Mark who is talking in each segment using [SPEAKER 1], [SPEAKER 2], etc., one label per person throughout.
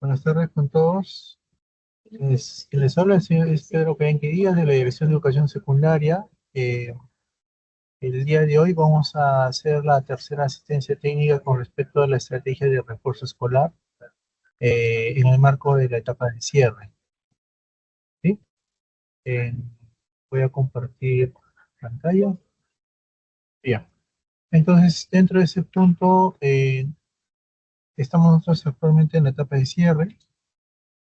[SPEAKER 1] Buenas tardes con todos. Quien les habla es Pedro Cabenque Díaz de la Dirección de Educación Secundaria. Eh, el día de hoy vamos a hacer la tercera asistencia técnica con respecto a la estrategia de refuerzo escolar en el marco de la etapa de cierre. ¿Sí? Eh, Voy a compartir pantalla. Bien. Entonces, dentro de ese punto, estamos nosotros actualmente en la etapa de cierre.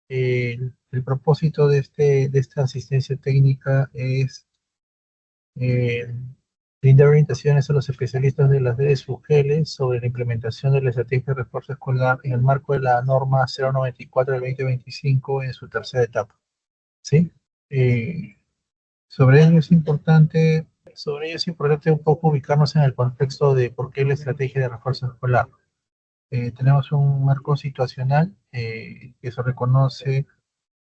[SPEAKER 1] El propósito de esta asistencia técnica es eh, brindar orientaciones a los especialistas de las redes UGEL sobre la implementación de la estrategia de refuerzo escolar en el marco de la norma 094 del 2025 en su tercera etapa. ¿Sí? Eh, sobre ello es importante un poco ubicarnos en el contexto de por qué la estrategia de refuerzo escolar. Tenemos un marco situacional que se reconoce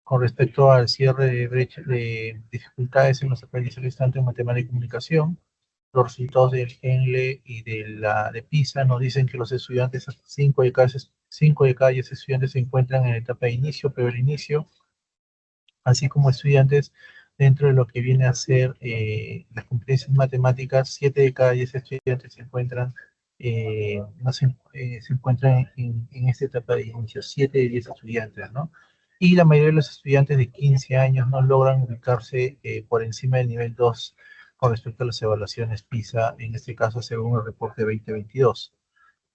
[SPEAKER 1] con respecto al cierre de brecha de dificultades en los aprendizajes tanto en matemática y comunicación. Los resultados del GENLE y de PISA nos dicen que los estudiantes, 5 de cada 10 estudiantes se encuentran en la etapa de inicio, previo al inicio, así como estudiantes dentro de lo que viene a ser las competencias matemáticas. 7 de cada 10 estudiantes se encuentran, no se, se encuentran en esta etapa de inicio, 7 de 10 estudiantes, ¿no? Y la mayoría de los estudiantes de 15 años no logran ubicarse por encima del nivel 2 con respecto a las evaluaciones PISA, en este caso según el reporte 2022.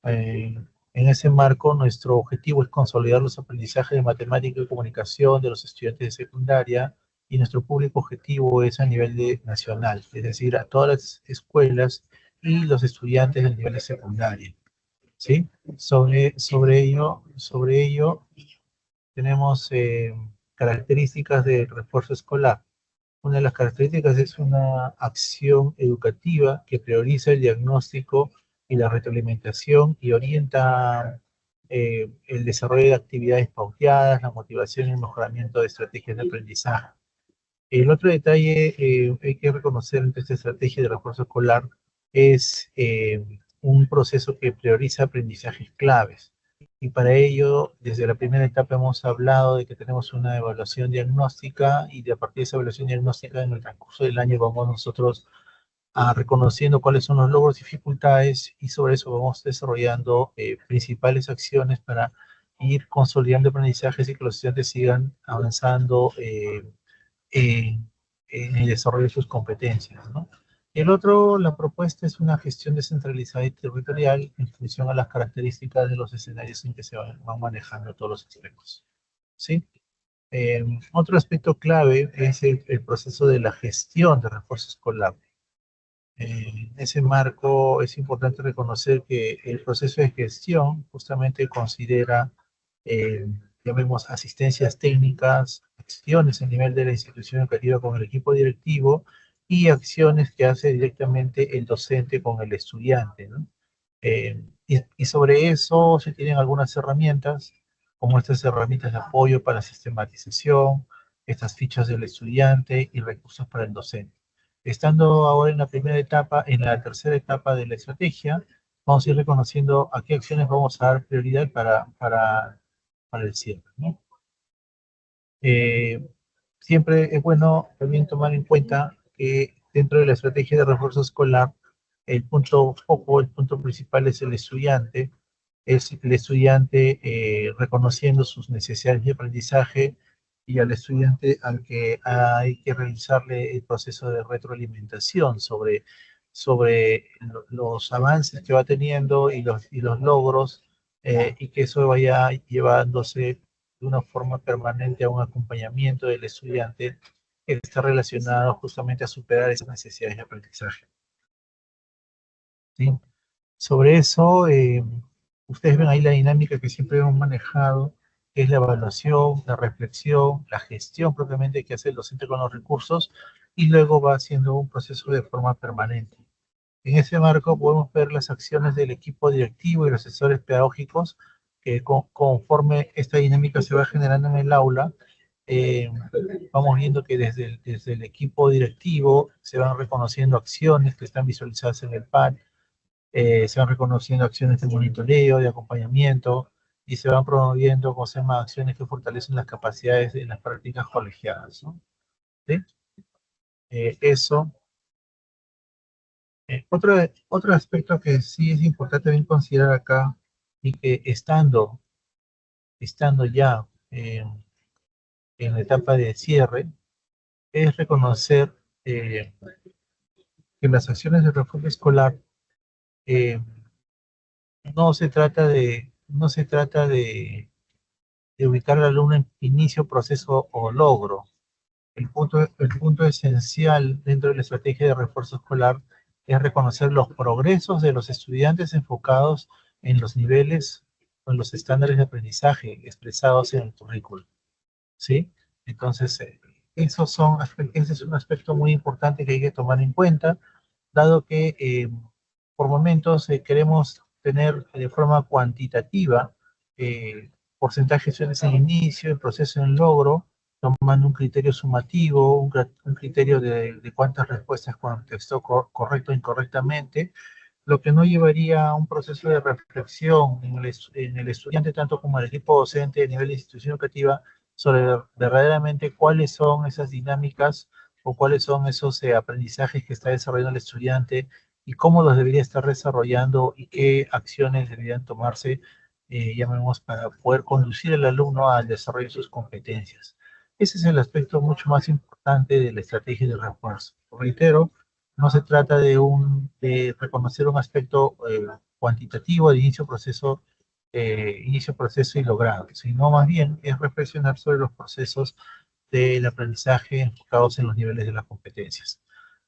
[SPEAKER 1] Eh, en ese marco, nuestro objetivo es consolidar los aprendizajes de matemática y comunicación de los estudiantes de secundaria, y nuestro público objetivo es a nivel nacional, es decir, a todas las escuelas y los estudiantes del nivel de secundaria. ¿Sí? Sobre ello tenemos características del refuerzo escolar. Una de las características es una acción educativa que prioriza el diagnóstico y la retroalimentación y orienta el desarrollo de actividades pauteadas, la motivación y el mejoramiento de estrategias de aprendizaje. El otro detalle hay que reconocer entre esta estrategia de refuerzo escolar es un proceso que prioriza aprendizajes claves. Y para ello, desde la primera etapa hemos hablado de que tenemos una evaluación diagnóstica, y de a partir de esa evaluación diagnóstica en el transcurso del año vamos nosotros reconociendo cuáles son los logros y dificultades, y sobre eso vamos desarrollando principales acciones para ir consolidando aprendizajes y que los estudiantes sigan avanzando en, en el desarrollo de sus competencias, ¿no? El otro, la propuesta es una gestión descentralizada y territorial en función a las características de los escenarios en que se van manejando todos los aspectos, ¿sí? Otro aspecto clave es el proceso de la gestión de refuerzo escolar. En ese marco es importante reconocer que el proceso de gestión justamente considera, eh, llamemos, asistencias técnicas, acciones a nivel de la institución educativa con el equipo directivo y acciones que hace directamente el docente con el estudiante, ¿no? Y sobre eso se tienen algunas herramientas, como estas herramientas de apoyo para sistematización, estas fichas del estudiante y recursos para el docente. Estando ahora en la primera etapa, en la tercera etapa de la estrategia, vamos a ir reconociendo a qué acciones vamos a dar prioridad para el cierre, ¿no? Eh, Siempre es bueno también tomar en cuenta que dentro de la estrategia de refuerzo escolar, el punto foco, el punto principal es el estudiante reconociendo sus necesidades de aprendizaje, y al estudiante al que hay que realizarle el proceso de retroalimentación sobre los avances que va teniendo y los logros, y que eso vaya llevándose de una forma permanente a un acompañamiento del estudiante que está relacionado justamente a superar esas necesidades de aprendizaje, ¿sí? Sobre eso, ustedes ven ahí la dinámica que siempre hemos manejado, que es la evaluación, la reflexión, la gestión propiamente que hace el docente con los recursos, y luego va haciendo un proceso de forma permanente. En ese marco podemos ver las acciones del equipo directivo y los asesores pedagógicos, que conforme esta dinámica se va generando en el aula, eh, vamos viendo que desde el equipo directivo se van reconociendo acciones que están visualizadas en el PAN, se van reconociendo acciones de monitoreo, de acompañamiento, y se van promoviendo, como se llama, acciones que fortalecen las capacidades en las prácticas colegiadas, ¿no? ¿Sí? Eso. Otro aspecto que sí es importante bien considerar acá, y que estando ya en la etapa de cierre, es reconocer que las acciones de refuerzo escolar eh, no se trata de ubicar al alumno en inicio, proceso o logro. El punto esencial dentro de la estrategia de refuerzo escolar es reconocer los progresos de los estudiantes enfocados en los niveles o en los estándares de aprendizaje expresados en el currículum, ¿sí? Entonces, ese es un aspecto muy importante que hay que tomar en cuenta, dado que por momentos queremos tener de forma cuantitativa eh, porcentajes en inicio, en proceso, en logro, tomando un criterio sumativo, un criterio de cuántas respuestas contestó correcto o incorrectamente, lo que no llevaría a un proceso de reflexión en el estudiante, tanto como en el equipo docente a nivel de institución educativa, sobre verdaderamente cuáles son esas dinámicas o cuáles son esos aprendizajes que está desarrollando el estudiante y cómo los debería estar desarrollando y qué acciones deberían tomarse, llamemos, para poder conducir al alumno al desarrollo de sus competencias. Ese es el aspecto mucho más importante de la estrategia de refuerzo. Reitero, no se trata de reconocer un aspecto cuantitativo de inicio, proceso y logrado, sino más bien es reflexionar sobre los procesos del aprendizaje enfocados en los niveles de las competencias.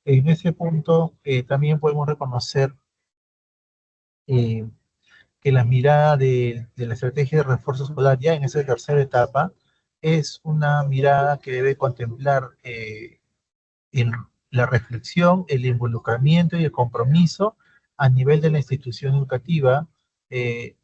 [SPEAKER 1] En ese punto también podemos reconocer eh, que la mirada de la estrategia de refuerzo escolar ya en esa tercera etapa es una mirada que debe contemplar el- la reflexión, el involucramiento y el compromiso a nivel de la institución educativa, eh,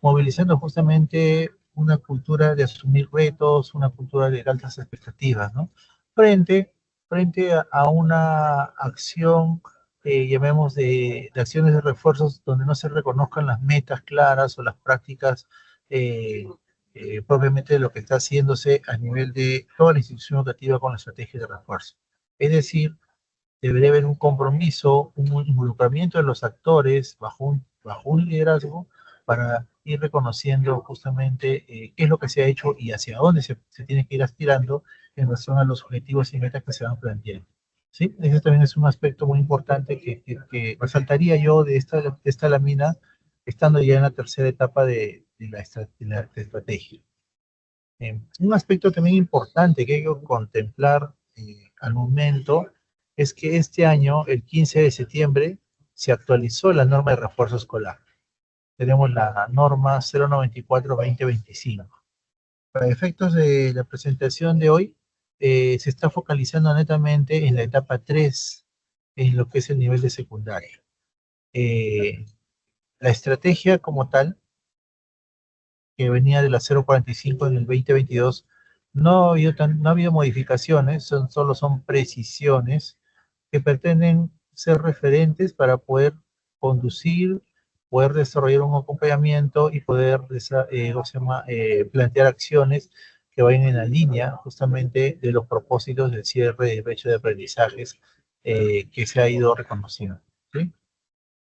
[SPEAKER 1] movilizando justamente una cultura de asumir retos, una cultura de altas expectativas, ¿no? Frente, frente a una acción, llamemos de acciones de refuerzos donde no se reconozcan las metas claras o las prácticas eh, propiamente de lo que está haciéndose a nivel de toda la institución educativa con la estrategia de refuerzo. Es decir, debería haber un compromiso, un involucramiento de los actores bajo un liderazgo para ir reconociendo justamente qué es lo que se ha hecho y hacia dónde se tiene que ir aspirando en relación a los objetivos y metas que se van planteando. ¿Sí? Ese también es un aspecto muy importante que resaltaría yo de esta lámina, estando ya en la tercera etapa de la estrategia. Un aspecto también importante que hay que contemplar al momento es que este año, el 15 de septiembre, se actualizó la norma de refuerzo escolar. Tenemos la norma 094-2025. Para efectos de la presentación de hoy, se está focalizando netamente en la etapa 3, en lo que es el nivel de secundaria. Eh, la estrategia como tal, que venía de la 045 en el 2022, no ha habido modificaciones, solo son precisiones que pretenden ser referentes para poder conducir, poder desarrollar un acompañamiento y poder ¿cómo se llama? Plantear acciones que vayan en la línea justamente de los propósitos del cierre de brecha de aprendizajes que se ha ido reconociendo. ¿Sí?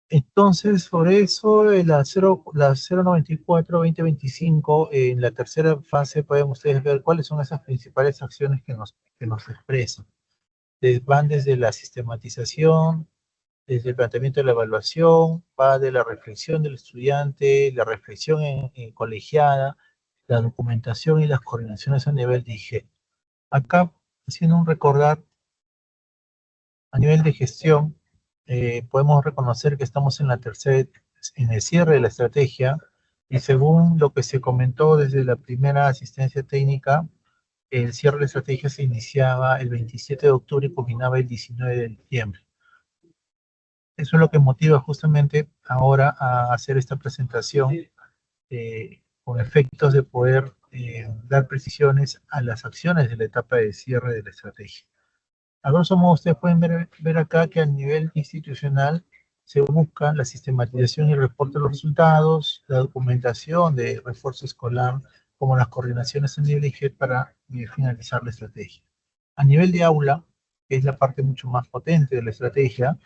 [SPEAKER 1] Entonces, sobre eso, la 094-2025, en la tercera fase pueden ustedes ver cuáles son esas principales acciones que nos expresan. Van desde la sistematización, desde el planteamiento de la evaluación, va de la reflexión del estudiante, la reflexión en colegiada, la documentación y las coordinaciones a nivel de IG. Acá, haciendo un recordar a nivel de gestión, podemos reconocer que estamos en el cierre de la estrategia y según lo que se comentó desde la primera asistencia técnica, el cierre de la estrategia se iniciaba el 27 de octubre y culminaba el 19 de diciembre. Eso es lo que motiva justamente ahora a hacer esta presentación con efectos de poder dar precisiones a las acciones de la etapa de cierre de la estrategia. A grosso modo, ustedes pueden ver acá que a nivel institucional se busca la sistematización y el reporte de los resultados, la documentación de refuerzo escolar, como las coordinaciones a nivel IGED para finalizar la estrategia. A nivel de aula, que es la parte mucho más potente de la estrategia,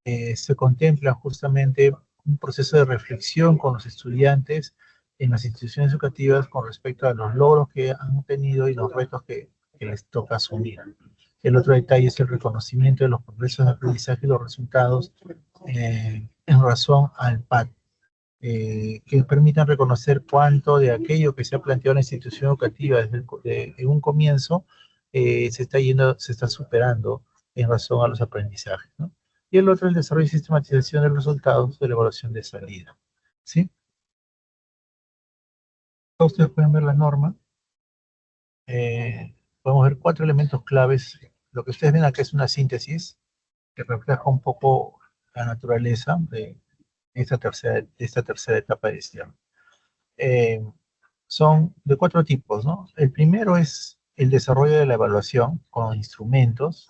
[SPEAKER 1] se contempla justamente un proceso de reflexión con los estudiantes en las instituciones educativas con respecto a los logros que han tenido y los retos que les toca asumir. El otro detalle es el reconocimiento de los progresos de aprendizaje y los resultados en razón al PAT, que permitan reconocer cuánto de aquello que se ha planteado en la institución educativa en un comienzo se está superando en razón a los aprendizajes, ¿no? Y el otro, el desarrollo y sistematización de los resultados de la evaluación de salida. ¿Sí? Ustedes pueden ver la norma. Podemos ver 4 elementos claves. Lo que ustedes ven acá es una síntesis que refleja un poco la naturaleza de esta tercera etapa de este año. Son de 4 tipos, ¿no? El primero es el desarrollo de la evaluación con instrumentos.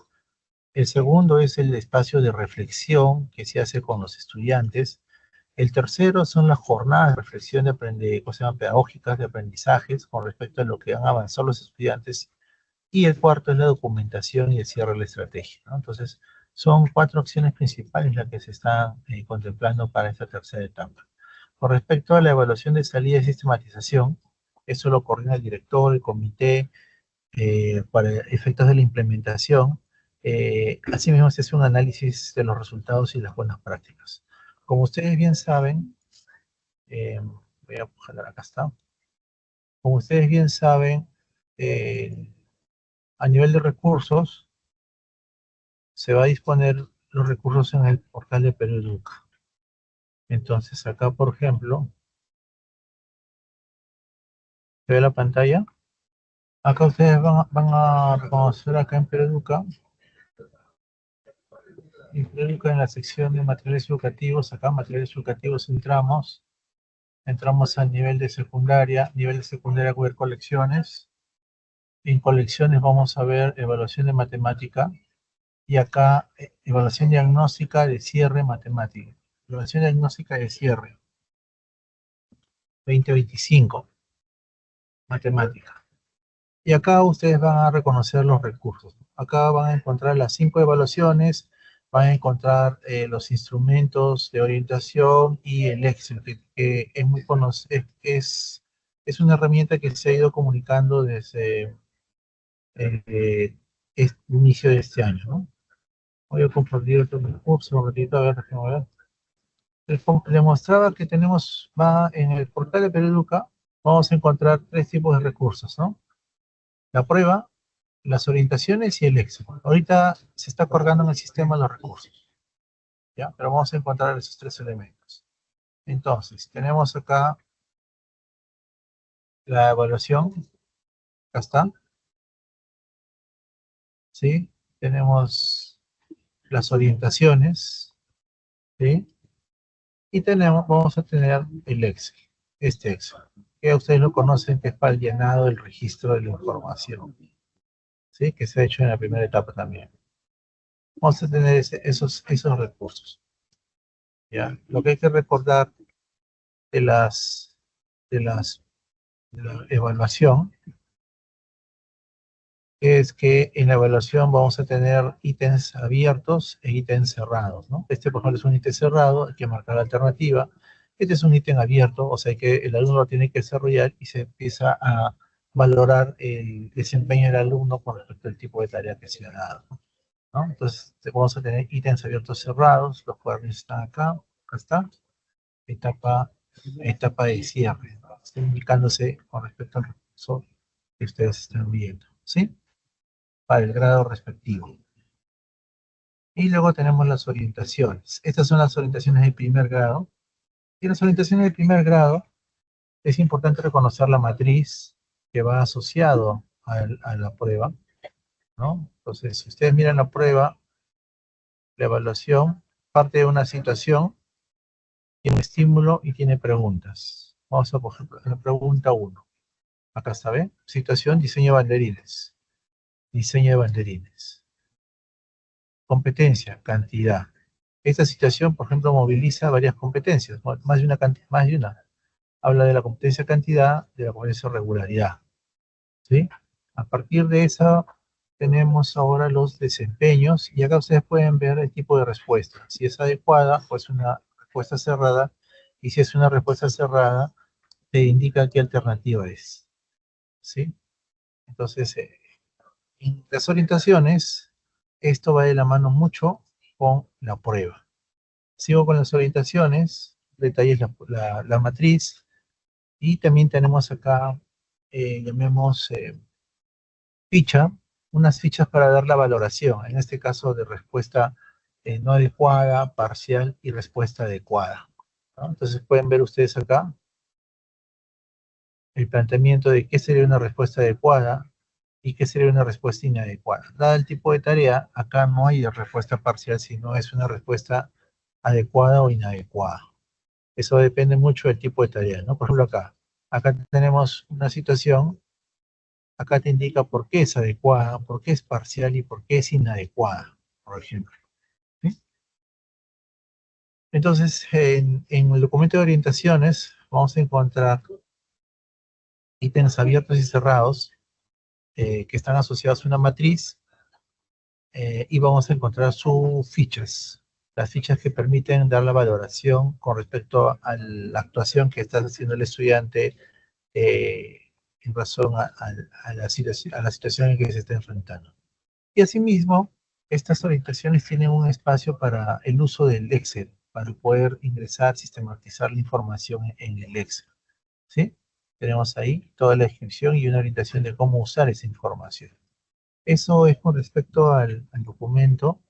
[SPEAKER 1] El segundo es el espacio de reflexión que se hace con los estudiantes. El tercero son las jornadas de reflexión cosas pedagógicas, de aprendizajes con respecto a lo que han avanzado los estudiantes. Y el cuarto es la documentación y el cierre de la estrategia, ¿no? Entonces, son 4 acciones principales las que se están contemplando para esta tercera etapa. Con respecto a la evaluación de salida y sistematización, eso lo coordina el director, el comité, para efectos de la implementación. Asimismo, se hace un análisis de los resultados y las buenas prácticas. Como ustedes bien saben, voy a jalar acá está. Como ustedes bien saben, a nivel de recursos, se va a disponer los recursos en el portal de Perú Educa. Entonces, acá, por ejemplo, ¿se ve la pantalla? Acá ustedes van a reconocer acá en Perú Educa, en la sección de materiales educativos. Acá, materiales educativos, entramos al nivel de secundaria ver colecciones. En colecciones vamos a ver evaluación de matemática, y acá evaluación diagnóstica de cierre matemática. Evaluación diagnóstica de cierre 2025, matemática. Y acá ustedes van a reconocer los recursos. Acá van a encontrar las 5 evaluaciones, van a encontrar los instrumentos de orientación y el Excel, que es muy es una herramienta que se ha ido comunicando desde el inicio de este año, ¿no? Voy a compartir otro recurso un ratito, a ver, déjenme ver. Les mostraba que va en el portal de Perú Educa, vamos a encontrar 3 tipos de recursos, ¿no? La prueba, las orientaciones y el Excel. Ahorita se está cargando en el sistema los recursos, ¿ya? Pero vamos a encontrar esos 3 elementos. Entonces, tenemos acá la evaluación, acá está, ¿sí? Tenemos las orientaciones, ¿sí? Y vamos a tener el Excel, este Excel, que ustedes lo conocen, que es para el llenado del registro de la información, ¿sí? Que se ha hecho en la primera etapa también. Vamos a tener esos recursos, ¿ya? Lo que hay que recordar de las, de las, de la evaluación es que en la evaluación vamos a tener ítems abiertos e ítems cerrados, ¿no? Este, por ejemplo, es un ítem cerrado, hay que marcar la alternativa. Este es un ítem abierto, o sea que el alumno lo tiene que desarrollar y se empieza a valorar el desempeño del alumno con respecto al tipo de tarea que se ha dado, ¿no? Entonces, vamos a tener ítems abiertos cerrados, los cuadernos están acá está, etapa, etapa de cierre, ¿no? Está indicándose con respecto al recurso que ustedes están viendo, ¿sí? Para el grado respectivo. Y luego tenemos las orientaciones. Estas son las orientaciones de primer grado. Y las orientaciones de primer grado, es importante reconocer la matriz que va asociado a la prueba, ¿no? Entonces, si ustedes miran la prueba, la evaluación parte de una situación, tiene un estímulo y tiene preguntas. Vamos a coger la pregunta 1. Acá está, ¿ven? Situación, diseño de banderines. Diseño de banderines. Competencia, cantidad. Esta situación, por ejemplo, moviliza varias competencias, más de una. Habla de la competencia cantidad, de la competencia regularidad, ¿sí? A partir de eso, tenemos ahora los desempeños, y acá ustedes pueden ver el tipo de respuesta. Si es adecuada, pues una respuesta cerrada, y si es una respuesta cerrada, te indica qué alternativa es, ¿sí? Entonces, en las orientaciones, esto va de la mano mucho con la prueba. Sigo con las orientaciones, detalles la matriz, y también tenemos acá, llamemos ficha, unas fichas para dar la valoración, en este caso de respuesta no adecuada, parcial y respuesta adecuada, ¿no? Entonces pueden ver ustedes acá el planteamiento de qué sería una respuesta adecuada y qué sería una respuesta inadecuada. Dado el tipo de tarea, acá no hay respuesta parcial, sino es una respuesta adecuada o inadecuada. Eso depende mucho del tipo de tarea, ¿no? Por ejemplo, acá tenemos una situación, acá te indica por qué es adecuada, por qué es parcial y por qué es inadecuada, por ejemplo, ¿sí? Entonces, en el documento de orientaciones vamos a encontrar ítems abiertos y cerrados que están asociados a una matriz, y vamos a encontrar sus fichas, las fichas que permiten dar la valoración con respecto a la actuación que está haciendo el estudiante eh, en razón a la situación en que se está enfrentando. Y asimismo, estas orientaciones tienen un espacio para el uso del Excel, para poder ingresar, sistematizar la información en el Excel, ¿sí? Tenemos ahí toda la descripción y una orientación de cómo usar esa información. Eso es con respecto al documento.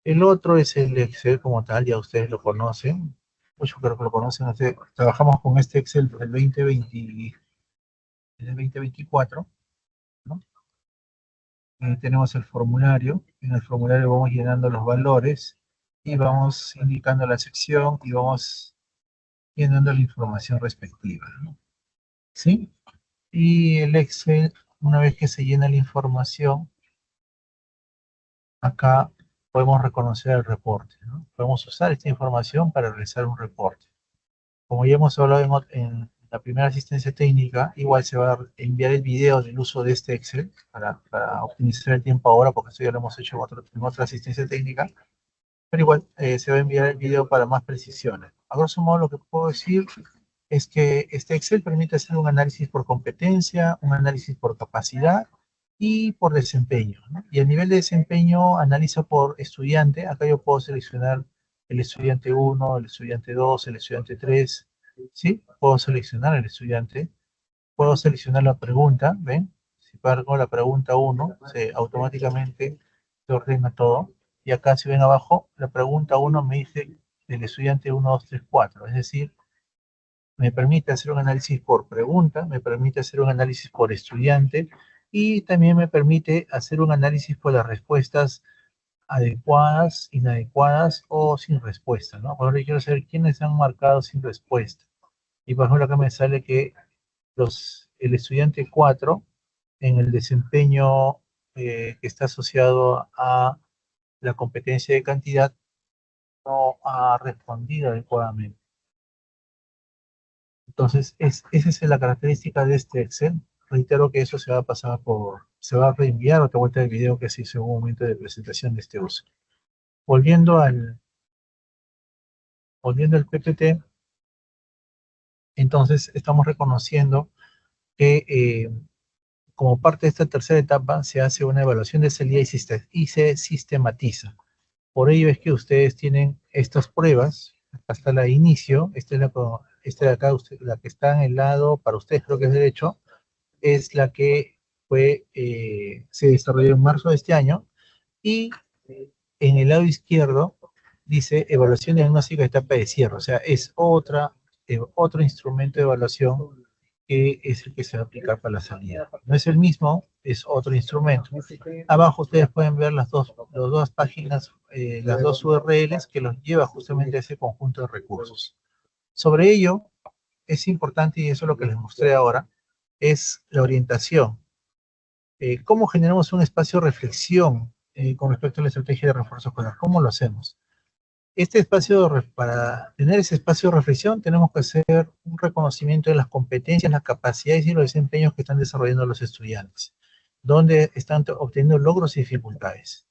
[SPEAKER 1] El otro es el Excel como tal, ya ustedes lo conocen. Muchos creo que lo conocen. Trabajamos con este Excel del 2020, del 2024, ¿no? Tenemos el formulario. En el formulario vamos llenando los valores y vamos indicando la sección y vamos llenando la información respectiva, ¿no? ¿Sí? Y el Excel, una vez que se llena la información, acá podemos reconocer el reporte, ¿no? Podemos usar esta información para realizar un reporte. Como ya hemos hablado en la primera asistencia técnica, igual se va a enviar el video del uso de este Excel para optimizar el tiempo ahora, porque eso ya lo hemos hecho en otra asistencia técnica, pero igual se va a enviar el video para más precisiones. A grosso modo, lo que puedo decir es que este Excel permite hacer un análisis por competencia, un análisis por capacidad y por desempeño, ¿no? Y a nivel de desempeño analiza por estudiante. Acá yo puedo seleccionar el estudiante uno, el estudiante 2, el estudiante 3, ¿sí? Puedo seleccionar el estudiante, puedo seleccionar la pregunta, ¿ven? Si cargo la pregunta uno, automáticamente se ordena todo. Y acá si ven abajo, la pregunta uno me dice del estudiante uno, 2, 3, 4, es decir, me permite hacer un análisis por pregunta, me permite hacer un análisis por estudiante y también me permite hacer un análisis por las respuestas adecuadas, inadecuadas o sin respuesta, ¿no? Por ejemplo, quiero saber quiénes han marcado sin respuesta. Y por ejemplo, acá me sale que el estudiante 4 en el desempeño que está asociado a la competencia de cantidad no ha respondido adecuadamente. Entonces, esa es la característica de este Excel. Reitero que eso se va a reenviar otra vuelta del video que se hizo en un momento de presentación de este uso. Volviendo al, volviendo al PPT, entonces estamos reconociendo que como parte de esta tercera etapa se hace una evaluación de salida y se sistematiza. Por ello es que ustedes tienen estas pruebas, hasta la inicio, esta de acá, la que está en el lado, para ustedes creo que es derecho, es la que se desarrolló en marzo de este año, y en el lado izquierdo dice evaluación diagnóstica de etapa de cierre, o sea, es otro instrumento de evaluación que es el que se va a aplicar para la salida. No es el mismo, es otro instrumento. Abajo ustedes pueden ver las dos páginas, las dos URLs que los lleva justamente a ese conjunto de recursos. Sobre ello, es importante, y eso es lo que les mostré ahora, es la orientación. ¿Cómo generamos un espacio de reflexión con respecto a la estrategia de refuerzo escolar? ¿Cómo lo hacemos? Para tener ese espacio de reflexión, tenemos que hacer un reconocimiento de las competencias, las capacidades y los desempeños que están desarrollando los estudiantes, donde están obteniendo logros y dificultades.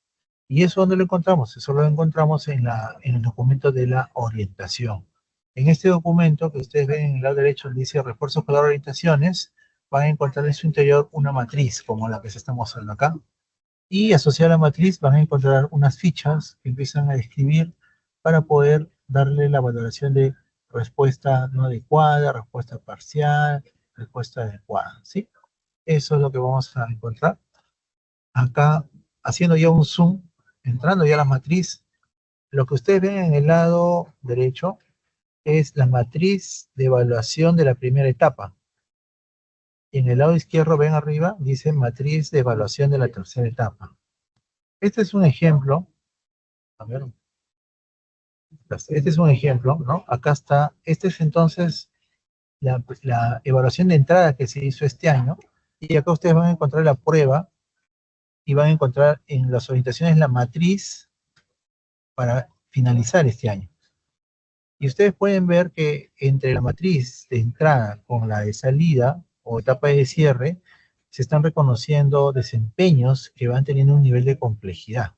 [SPEAKER 1] ¿Y eso dónde lo encontramos? Eso lo encontramos en el documento de la orientación. En este documento que ustedes ven en el lado derecho, donde dice refuerzo escolar orientaciones, van a encontrar en su interior una matriz, como la que se está mostrando acá. Y asociada a la matriz van a encontrar unas fichas que empiezan a describir para poder darle la valoración de respuesta no adecuada, respuesta parcial, respuesta adecuada, ¿sí? Eso es lo que vamos a encontrar. Acá, haciendo ya un zoom, entrando ya a la matriz, lo que ustedes ven en el lado derecho es la matriz de evaluación de la primera etapa. Y en el lado izquierdo, ven arriba, dice matriz de evaluación de la tercera etapa. Este es un ejemplo, a ver, este es un ejemplo, ¿no? Acá está, este es entonces la evaluación de entrada que se hizo este año, y acá ustedes van a encontrar la prueba, y van a encontrar en las orientaciones la matriz para finalizar este año. Y ustedes pueden ver que entre la matriz de entrada con la de salida o etapa de cierre, se están reconociendo desempeños que van teniendo un nivel de complejidad,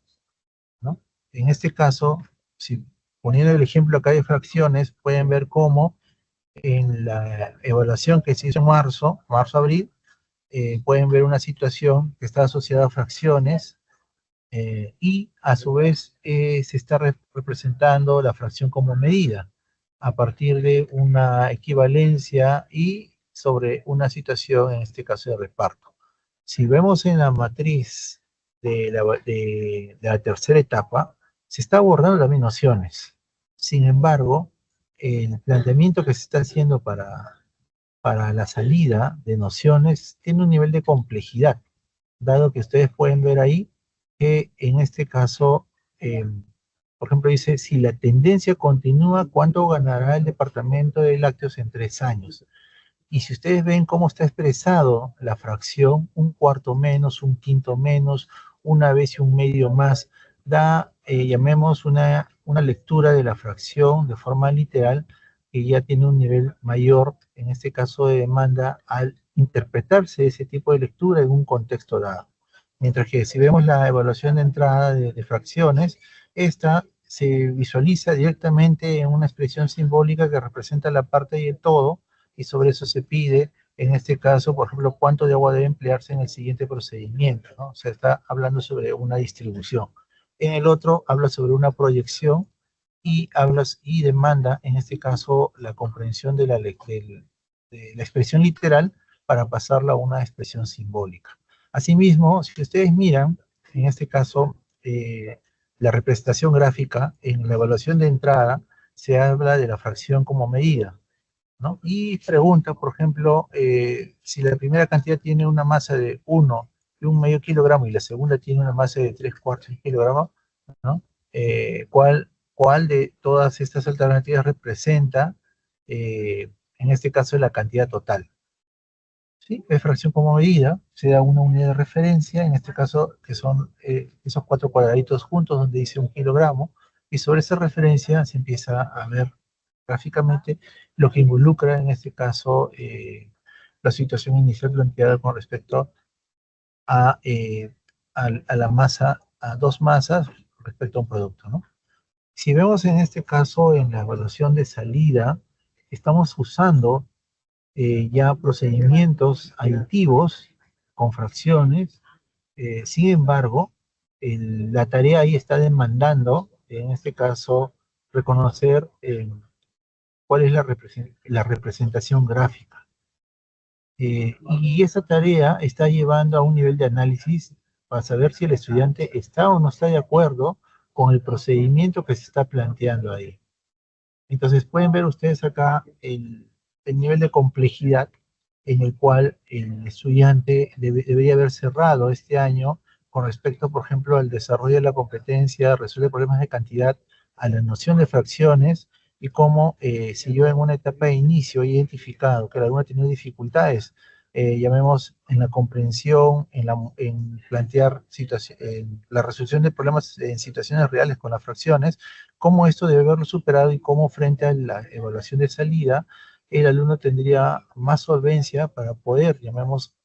[SPEAKER 1] ¿no? En este caso, si poniendo el ejemplo acá de fracciones, pueden ver cómo en la evaluación que se hizo en marzo-abril, pueden ver una situación que está asociada a fracciones, y a su vez se está representando la fracción como medida a partir de una equivalencia y sobre una situación, en este caso de reparto. Si vemos en la matriz de la tercera etapa, se está abordando las mismas nociones. Sin embargo, el planteamiento que se está haciendo para la salida de nociones tiene un nivel de complejidad, dado que ustedes pueden ver ahí que en este caso, eh, por ejemplo, dice, si la tendencia continúa, ¿cuánto ganará el departamento de lácteos en 3 años? Y si ustedes ven cómo está expresado la fracción, un cuarto menos, un quinto menos, una vez y un medio más, da, llamemos una lectura de la fracción de forma literal, que ya tiene un nivel mayor, en este caso de demanda, al interpretarse ese tipo de lectura en un contexto dado. Mientras que si vemos la evaluación de entrada de fracciones, esta se visualiza directamente en una expresión simbólica que representa la parte y el todo, y sobre eso se pide, en este caso, por ejemplo, cuánto de agua debe emplearse en el siguiente procedimiento, ¿no? Se está hablando sobre una distribución. En el otro habla sobre una proyección y demanda, en este caso, la comprensión de la expresión literal para pasarla a una expresión simbólica. Asimismo, si ustedes miran, en este caso, la representación gráfica, en la evaluación de entrada, se habla de la fracción como medida, ¿no? Y pregunta, por ejemplo, si la primera cantidad tiene una masa de 1 y 1 medio kilogramo y la segunda tiene una masa de 3/4 kilogramos, ¿no? ¿Cuál de todas estas alternativas representa, en este caso, la cantidad total? ¿Sí? Es fracción como medida, se da una unidad de referencia, en este caso, que son esos 4 cuadraditos juntos donde dice 1 kilogramo, y sobre esa referencia se empieza a ver gráficamente lo que involucra, en este caso, la situación inicial planteada con respecto a, a la masa, a dos masas respecto a un producto, ¿no? Si vemos en este caso en la evaluación de salida, estamos usando ya procedimientos aditivos con fracciones. Sin embargo, la tarea ahí está demandando, en este caso, reconocer cuál es la representación gráfica. Y esa tarea está llevando a un nivel de análisis para saber si el estudiante está o no está de acuerdo con el procedimiento que se está planteando ahí. Entonces pueden ver ustedes acá el nivel de complejidad en el cual el estudiante debería haber cerrado este año con respecto, por ejemplo, al desarrollo de la competencia, resolver problemas de cantidad, a la noción de fracciones, y cómo si yo en una etapa de inicio he identificado que el alumno ha tenido dificultades, llamemos en la comprensión, en plantear en la resolución de problemas en situaciones reales con las fracciones, cómo esto debe haberlo superado y cómo frente a la evaluación de salida, el alumno tendría más solvencia para poder, llamemos,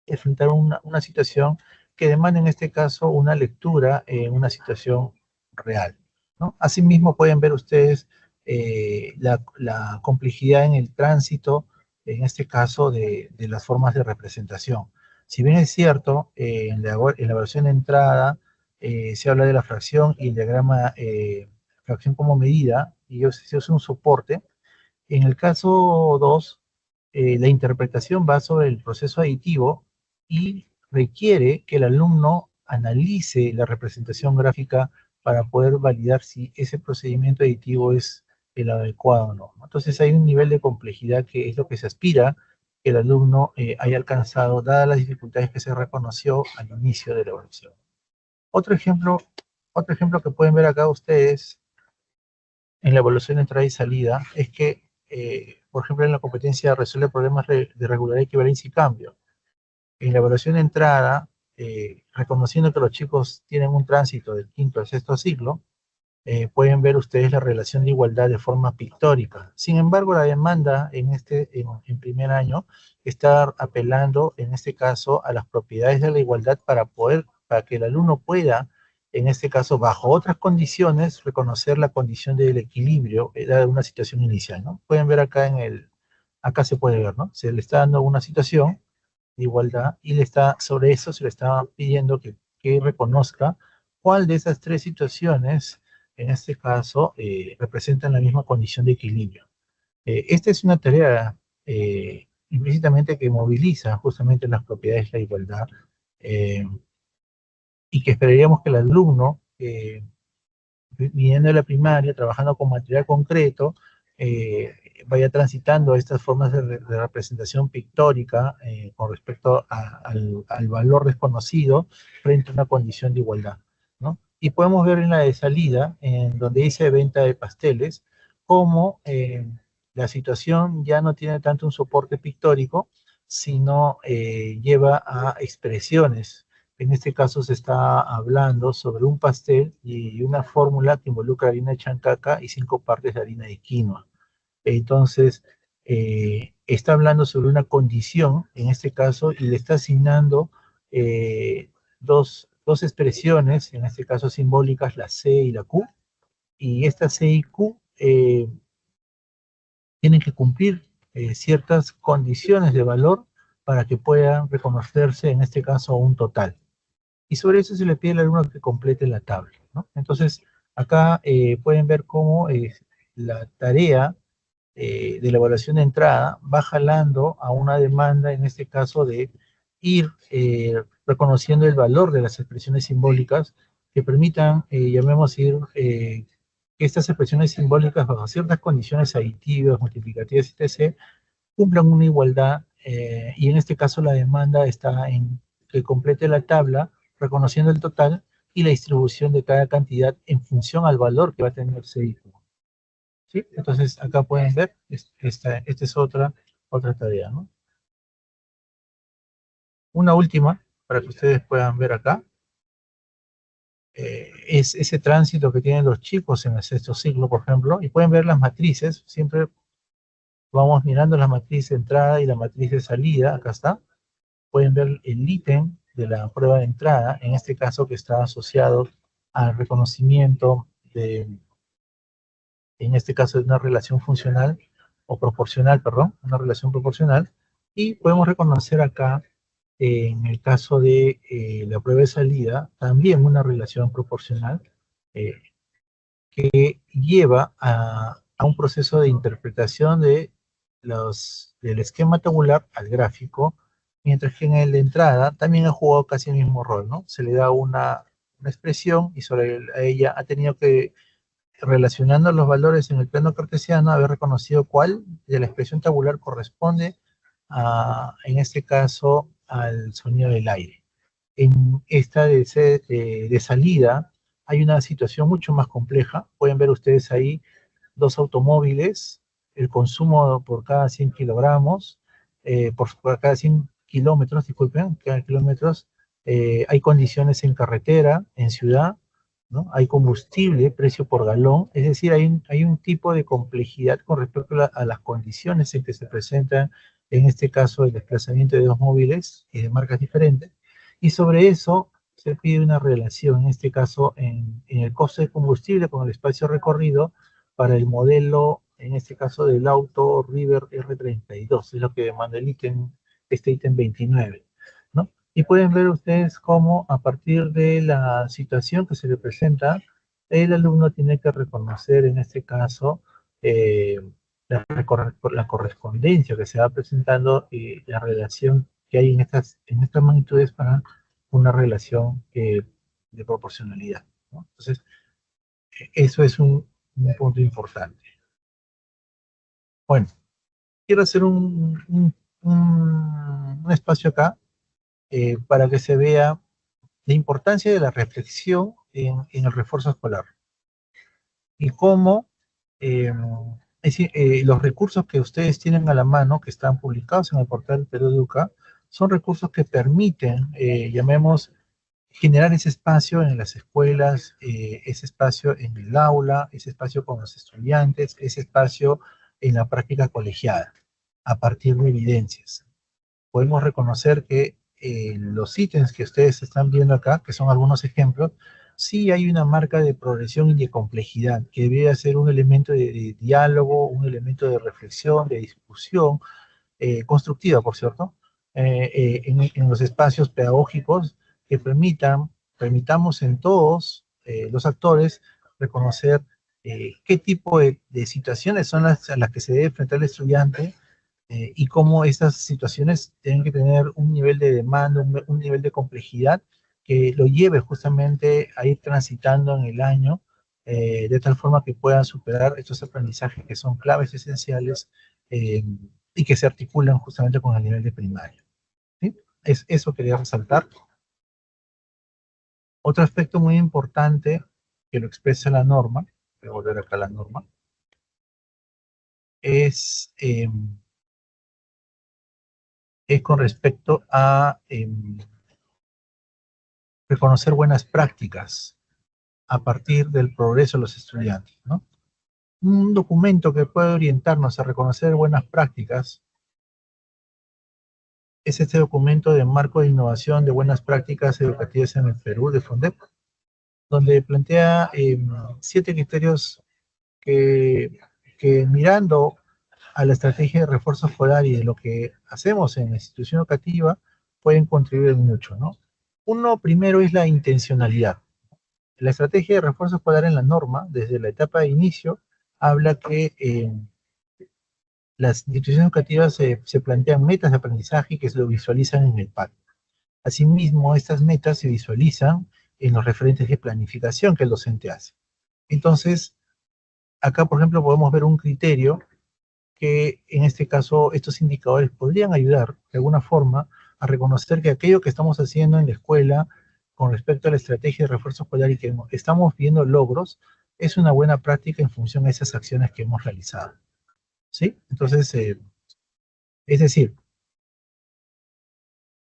[SPEAKER 1] enfrentar una situación que demanda en este caso una lectura en una situación real, ¿no? Asimismo pueden ver ustedes la complejidad en el tránsito, en este caso de las formas de representación. Si bien es cierto, en la versión de entrada se habla de la fracción y el diagrama fracción como medida, y ellos es un soporte. En el caso 2 la interpretación va sobre el proceso aditivo y requiere que el alumno analice la representación gráfica para poder validar si ese procedimiento aditivo es el adecuado o no. Entonces hay un nivel de complejidad que es lo que se aspira que el alumno haya alcanzado, dadas las dificultades que se reconoció al inicio de la evaluación. Otro ejemplo, otro ejemplo que pueden ver acá ustedes en la evaluación de entrada y salida es que, por ejemplo, en la competencia resuelve problemas de regularidad, equivalencia y cambio. En la evaluación de entrada, reconociendo que los chicos tienen un tránsito del quinto al sexto siglo, pueden ver ustedes la relación de igualdad de forma pictórica. Sin embargo, la demanda en primer año está apelando, en este caso, a las propiedades de la igualdad para que el alumno pueda, en este caso, bajo otras condiciones, reconocer la condición del equilibrio, de una situación inicial, ¿no? Pueden ver acá acá se puede ver, ¿no? Se le está dando una situación de igualdad y sobre eso se le está pidiendo que reconozca cuál de esas tres situaciones, en este caso, representan la misma condición de equilibrio. Esta es una tarea implícitamente que moviliza justamente las propiedades de la igualdad eh, y que esperaríamos que el alumno, viniendo de la primaria, trabajando con material concreto, eh, vaya transitando estas formas de representación pictórica con respecto al valor desconocido frente a una condición de igualdad, ¿no? Y podemos ver en la de salida, en donde dice venta de pasteles, cómo la situación ya no tiene tanto un soporte pictórico, sino lleva a expresiones. En este caso se está hablando sobre un pastel y una fórmula que involucra harina de chancaca y 5 partes de harina de quinoa. Entonces, está hablando sobre una condición, en este caso, y le está asignando dos expresiones, en este caso simbólicas, la C y la Q, y esta C y Q tienen que cumplir ciertas condiciones de valor para que puedan reconocerse, en este caso, un total. Y sobre eso se le pide al alumno que complete la tabla, ¿no? Entonces, acá pueden ver cómo la tarea de la evaluación de entrada va jalando a una demanda, en este caso, de ir reconociendo el valor de las expresiones simbólicas que permitan, llamemos ir, que estas expresiones simbólicas, bajo ciertas condiciones aditivas, multiplicativas, etc., cumplan una igualdad, y en este caso la demanda está en que complete la tabla reconociendo el total y la distribución de cada cantidad en función al valor que va a tener ese hijo. ¿Sí? Entonces acá pueden ver, esta es otra tarea, ¿no? Una última, para que ustedes puedan ver acá, es ese tránsito que tienen los chicos en el sexto ciclo, por ejemplo, y pueden ver las matrices, siempre vamos mirando la matriz de entrada y la matriz de salida, acá está, pueden ver el ítem de la prueba de entrada, en este caso que está asociado al reconocimiento en este caso de una relación funcional o proporcional, perdón, una relación proporcional, y podemos reconocer acá, en el caso de la prueba de salida, también una relación proporcional eh, que lleva a un proceso de interpretación del esquema tabular al gráfico, mientras que en el de entrada también ha jugado casi el mismo rol, ¿no? Se le da una expresión y sobre ella ha tenido que, relacionando los valores en el plano cartesiano, haber reconocido cuál de la expresión tabular corresponde en este caso, al sonido del aire. En esta de salida hay una situación mucho más compleja. Pueden ver ustedes ahí dos automóviles, el consumo por cada 100 kilogramos, por cada 100 kilómetros, disculpen, cada kilómetros, hay condiciones en carretera, en ciudad, ¿no? Hay combustible, precio por galón, es decir, hay un tipo de complejidad con respecto a las condiciones en que se presentan, en este caso, el desplazamiento de dos móviles y de marcas diferentes, y sobre eso se pide una relación, en este caso, en el costo de combustible con el espacio recorrido para el modelo, en este caso, del auto River R32, es lo que demanda el ítem, este ítem 29, ¿no? Y pueden ver ustedes cómo a partir de la situación que se le presenta, el alumno tiene que reconocer en este caso eh, la correspondencia que se va presentando y la relación que hay en estas magnitudes para una relación de proporcionalidad, ¿no? Entonces, eso es un punto importante. Bueno, quiero hacer un espacio acá para que se vea la importancia de la reflexión en el refuerzo escolar y cómo eh, los recursos que ustedes tienen a la mano, que están publicados en el portal Perú Educa, son recursos que permiten, llamemos, generar ese espacio en las escuelas, ese espacio en el aula, ese espacio con los estudiantes, ese espacio en la práctica colegiada, a partir de evidencias. Podemos reconocer que los ítems que ustedes están viendo acá, que son algunos ejemplos, sí hay una marca de progresión y de complejidad, que debe ser un elemento de diálogo, un elemento de reflexión, de discusión, constructiva, por cierto, en los espacios pedagógicos que permitamos en todos los actores reconocer qué tipo de situaciones son a las que se debe enfrentar el estudiante y cómo estas situaciones tienen que tener un nivel de demanda, un nivel de complejidad que lo lleve justamente a ir transitando en el año, de tal forma que puedan superar estos aprendizajes que son claves esenciales y que se articulan justamente con el nivel de primaria, ¿sí? Eso quería resaltar. Otro aspecto muy importante que lo expresa la norma, voy a volver acá a la norma, es, eh, es con respecto a reconocer buenas prácticas a partir del progreso de los estudiantes, ¿no? Un documento que puede orientarnos a reconocer buenas prácticas es este documento de marco de innovación de buenas prácticas educativas en el Perú, de FONDEP, donde plantea 7 criterios que, que mirando a la estrategia de refuerzo escolar y de lo que hacemos en la institución educativa, pueden contribuir mucho, ¿no? Uno primero es la intencionalidad. La estrategia de refuerzo escolar en la norma, desde la etapa de inicio, habla que las instituciones educativas se plantean metas de aprendizaje que se lo visualizan en el PAC. Asimismo, estas metas se visualizan en los referentes de planificación que el docente hace. Entonces, acá, por ejemplo, podemos ver un criterio que, en este caso, estos indicadores podrían ayudar, de alguna forma, a reconocer que aquello que estamos haciendo en la escuela con respecto a la estrategia de refuerzo escolar y que estamos viendo logros, es una buena práctica en función a esas acciones que hemos realizado, ¿sí? Entonces, es decir,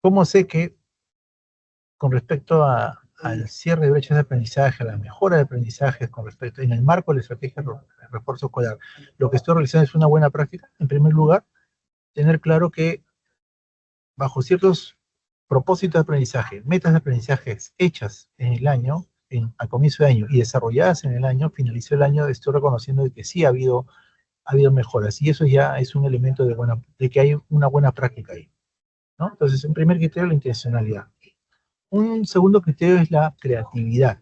[SPEAKER 1] ¿cómo sé que con respecto al cierre de brechas de aprendizaje, a la mejora de aprendizaje con respecto, en el marco de la estrategia de refuerzo escolar, lo que estoy realizando es una buena práctica? En primer lugar, tener claro que bajo ciertos propósitos de aprendizaje, metas de aprendizaje hechas en el año, al comienzo de año y desarrolladas en el año, finalizó el año, estoy reconociendo de que sí ha habido mejoras y eso ya es un elemento de que hay una buena práctica ahí, ¿no? Entonces, en primer criterio, la intencionalidad. Un segundo criterio es la creatividad,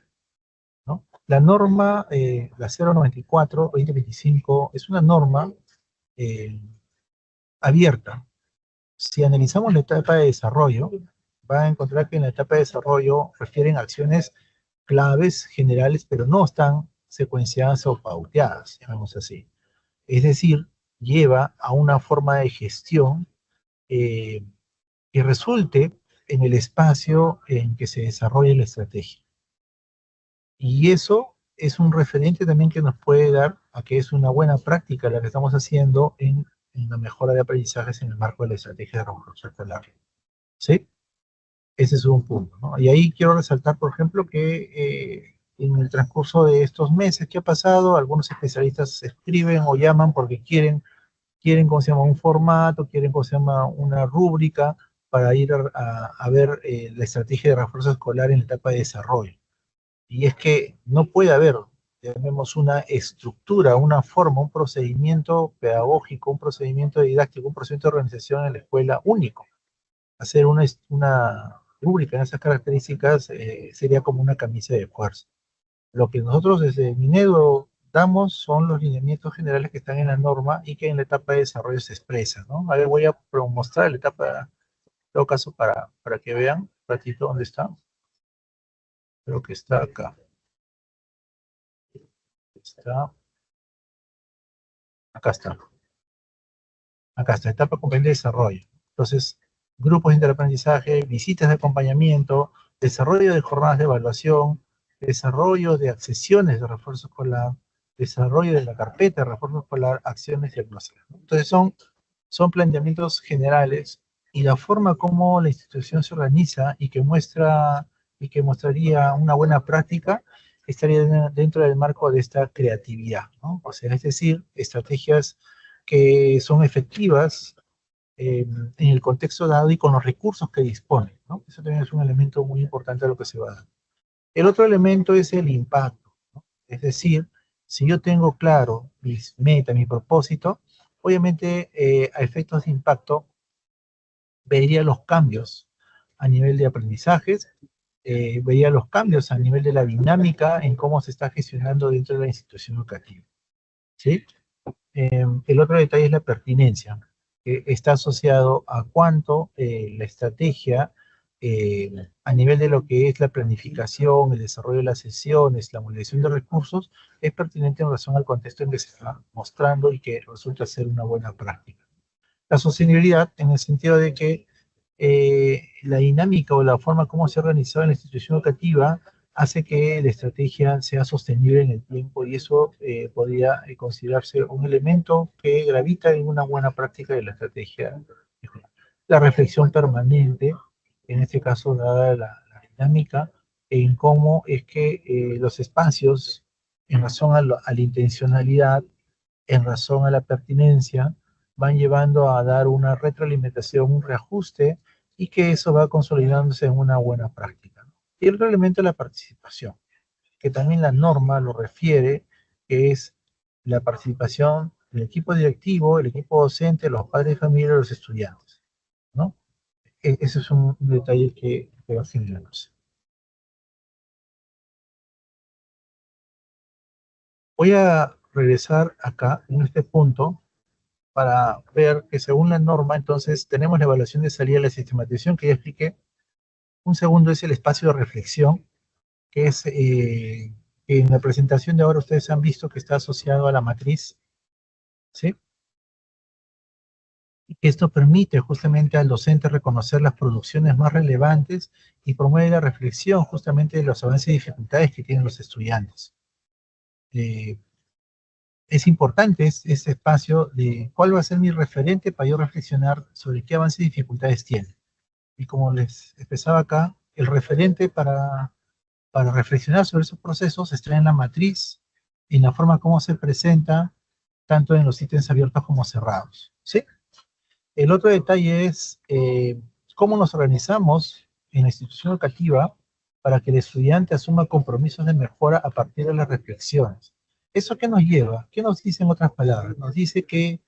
[SPEAKER 1] ¿no? La norma, la 094-2025, es una norma eh, abierta. Si analizamos la etapa de desarrollo, va a encontrar que en la etapa de desarrollo refieren acciones claves generales, pero no están secuenciadas o pauteadas, llamemos así. Es decir, lleva a una forma de gestión eh, que resulte en el espacio en que se desarrolla la estrategia. Y eso es un referente también que nos puede dar a que es una buena práctica la que estamos haciendo en la mejora de aprendizajes en el marco de la estrategia de revolución escolar. ¿Sí? Ese es un punto, ¿no? Y ahí quiero resaltar, por ejemplo, que en el transcurso de estos meses que ha pasado, algunos especialistas escriben o llaman porque quieren, ¿cómo se llama?, un formato, quieren, ¿cómo se llama?, una rúbrica para ir a ver la estrategia de refuerzo escolar en la etapa de desarrollo. Y es que no puede haber, tenemos una estructura, una forma, un procedimiento pedagógico, un procedimiento didáctico, un procedimiento de organización en la escuela único. Hacer una rúbrica en esas características sería como una camisa de fuerza. Lo que nosotros desde Minedo damos son los lineamientos generales que están en la norma y que en la etapa de desarrollo se expresan, ¿no? A ver, voy a mostrar la etapa, en todo caso, para que vean un ratito dónde está. Creo que está acá. Está, acá está. Acá está, etapa comprende desarrollo. Entonces, grupos de interaprendizaje, visitas de acompañamiento, desarrollo de jornadas de evaluación, desarrollo de accesiones de refuerzo escolar, desarrollo de la carpeta de refuerzo escolar, acciones diagnósticas. Entonces, son planteamientos generales y la forma como la institución se organiza y que mostraría una buena práctica estaría dentro del marco de esta creatividad, ¿no? O sea, es decir, estrategias que son efectivas en el contexto dado y con los recursos que disponen, ¿no? Eso también es un elemento muy importante de lo que se va a dar. El otro elemento es el impacto, ¿no? Es decir, si yo tengo claro mis metas, mi propósito, obviamente a efectos de impacto vería los cambios a nivel de aprendizajes, vería los cambios a nivel de la dinámica en cómo se está gestionando dentro de la institución educativa, ¿sí? El otro detalle es la pertinencia, que está asociado a cuánto la estrategia a nivel de lo que es la planificación, el desarrollo de las sesiones, la movilización de recursos, es pertinente en relación al contexto en que se está mostrando y que resulta ser una buena práctica. La sostenibilidad en el sentido de que la dinámica o la forma como se ha organizado en la institución educativa hace que la estrategia sea sostenible en el tiempo y eso podría considerarse un elemento que gravita en una buena práctica de la estrategia. La reflexión permanente, en este caso dada la dinámica, en cómo es que los espacios, en razón a la intencionalidad, en razón a la pertinencia, van llevando a dar una retroalimentación, un reajuste, y que eso va consolidándose en una buena práctica. Y el otro elemento es la participación, que también la norma lo refiere, que es la participación del equipo directivo, el equipo docente, los padres de familia y los estudiantes, ¿no? Ese es un detalle que va generándose. Voy a regresar acá, en este punto, para ver que según la norma, entonces, tenemos la evaluación de salida de la sistematización, que ya expliqué. Un segundo es el espacio de reflexión, que es que en la presentación de ahora ustedes han visto que está asociado a la matriz, ¿sí? Y que esto permite justamente al docente reconocer las producciones más relevantes y promueve la reflexión justamente de los avances y dificultades que tienen los estudiantes. Eh, es importante este espacio de cuál va a ser mi referente para yo reflexionar sobre qué avances y dificultades tiene. Y como les expresaba acá, el referente para reflexionar sobre esos procesos está en la matriz, en la forma como se presenta, tanto en los ítems abiertos como cerrados, ¿sí? El otro detalle es cómo nos organizamos en la institución educativa para que el estudiante asuma compromisos de mejora a partir de las reflexiones. ¿Eso qué nos lleva? ¿Qué nos dice en otras palabras? Nos dice que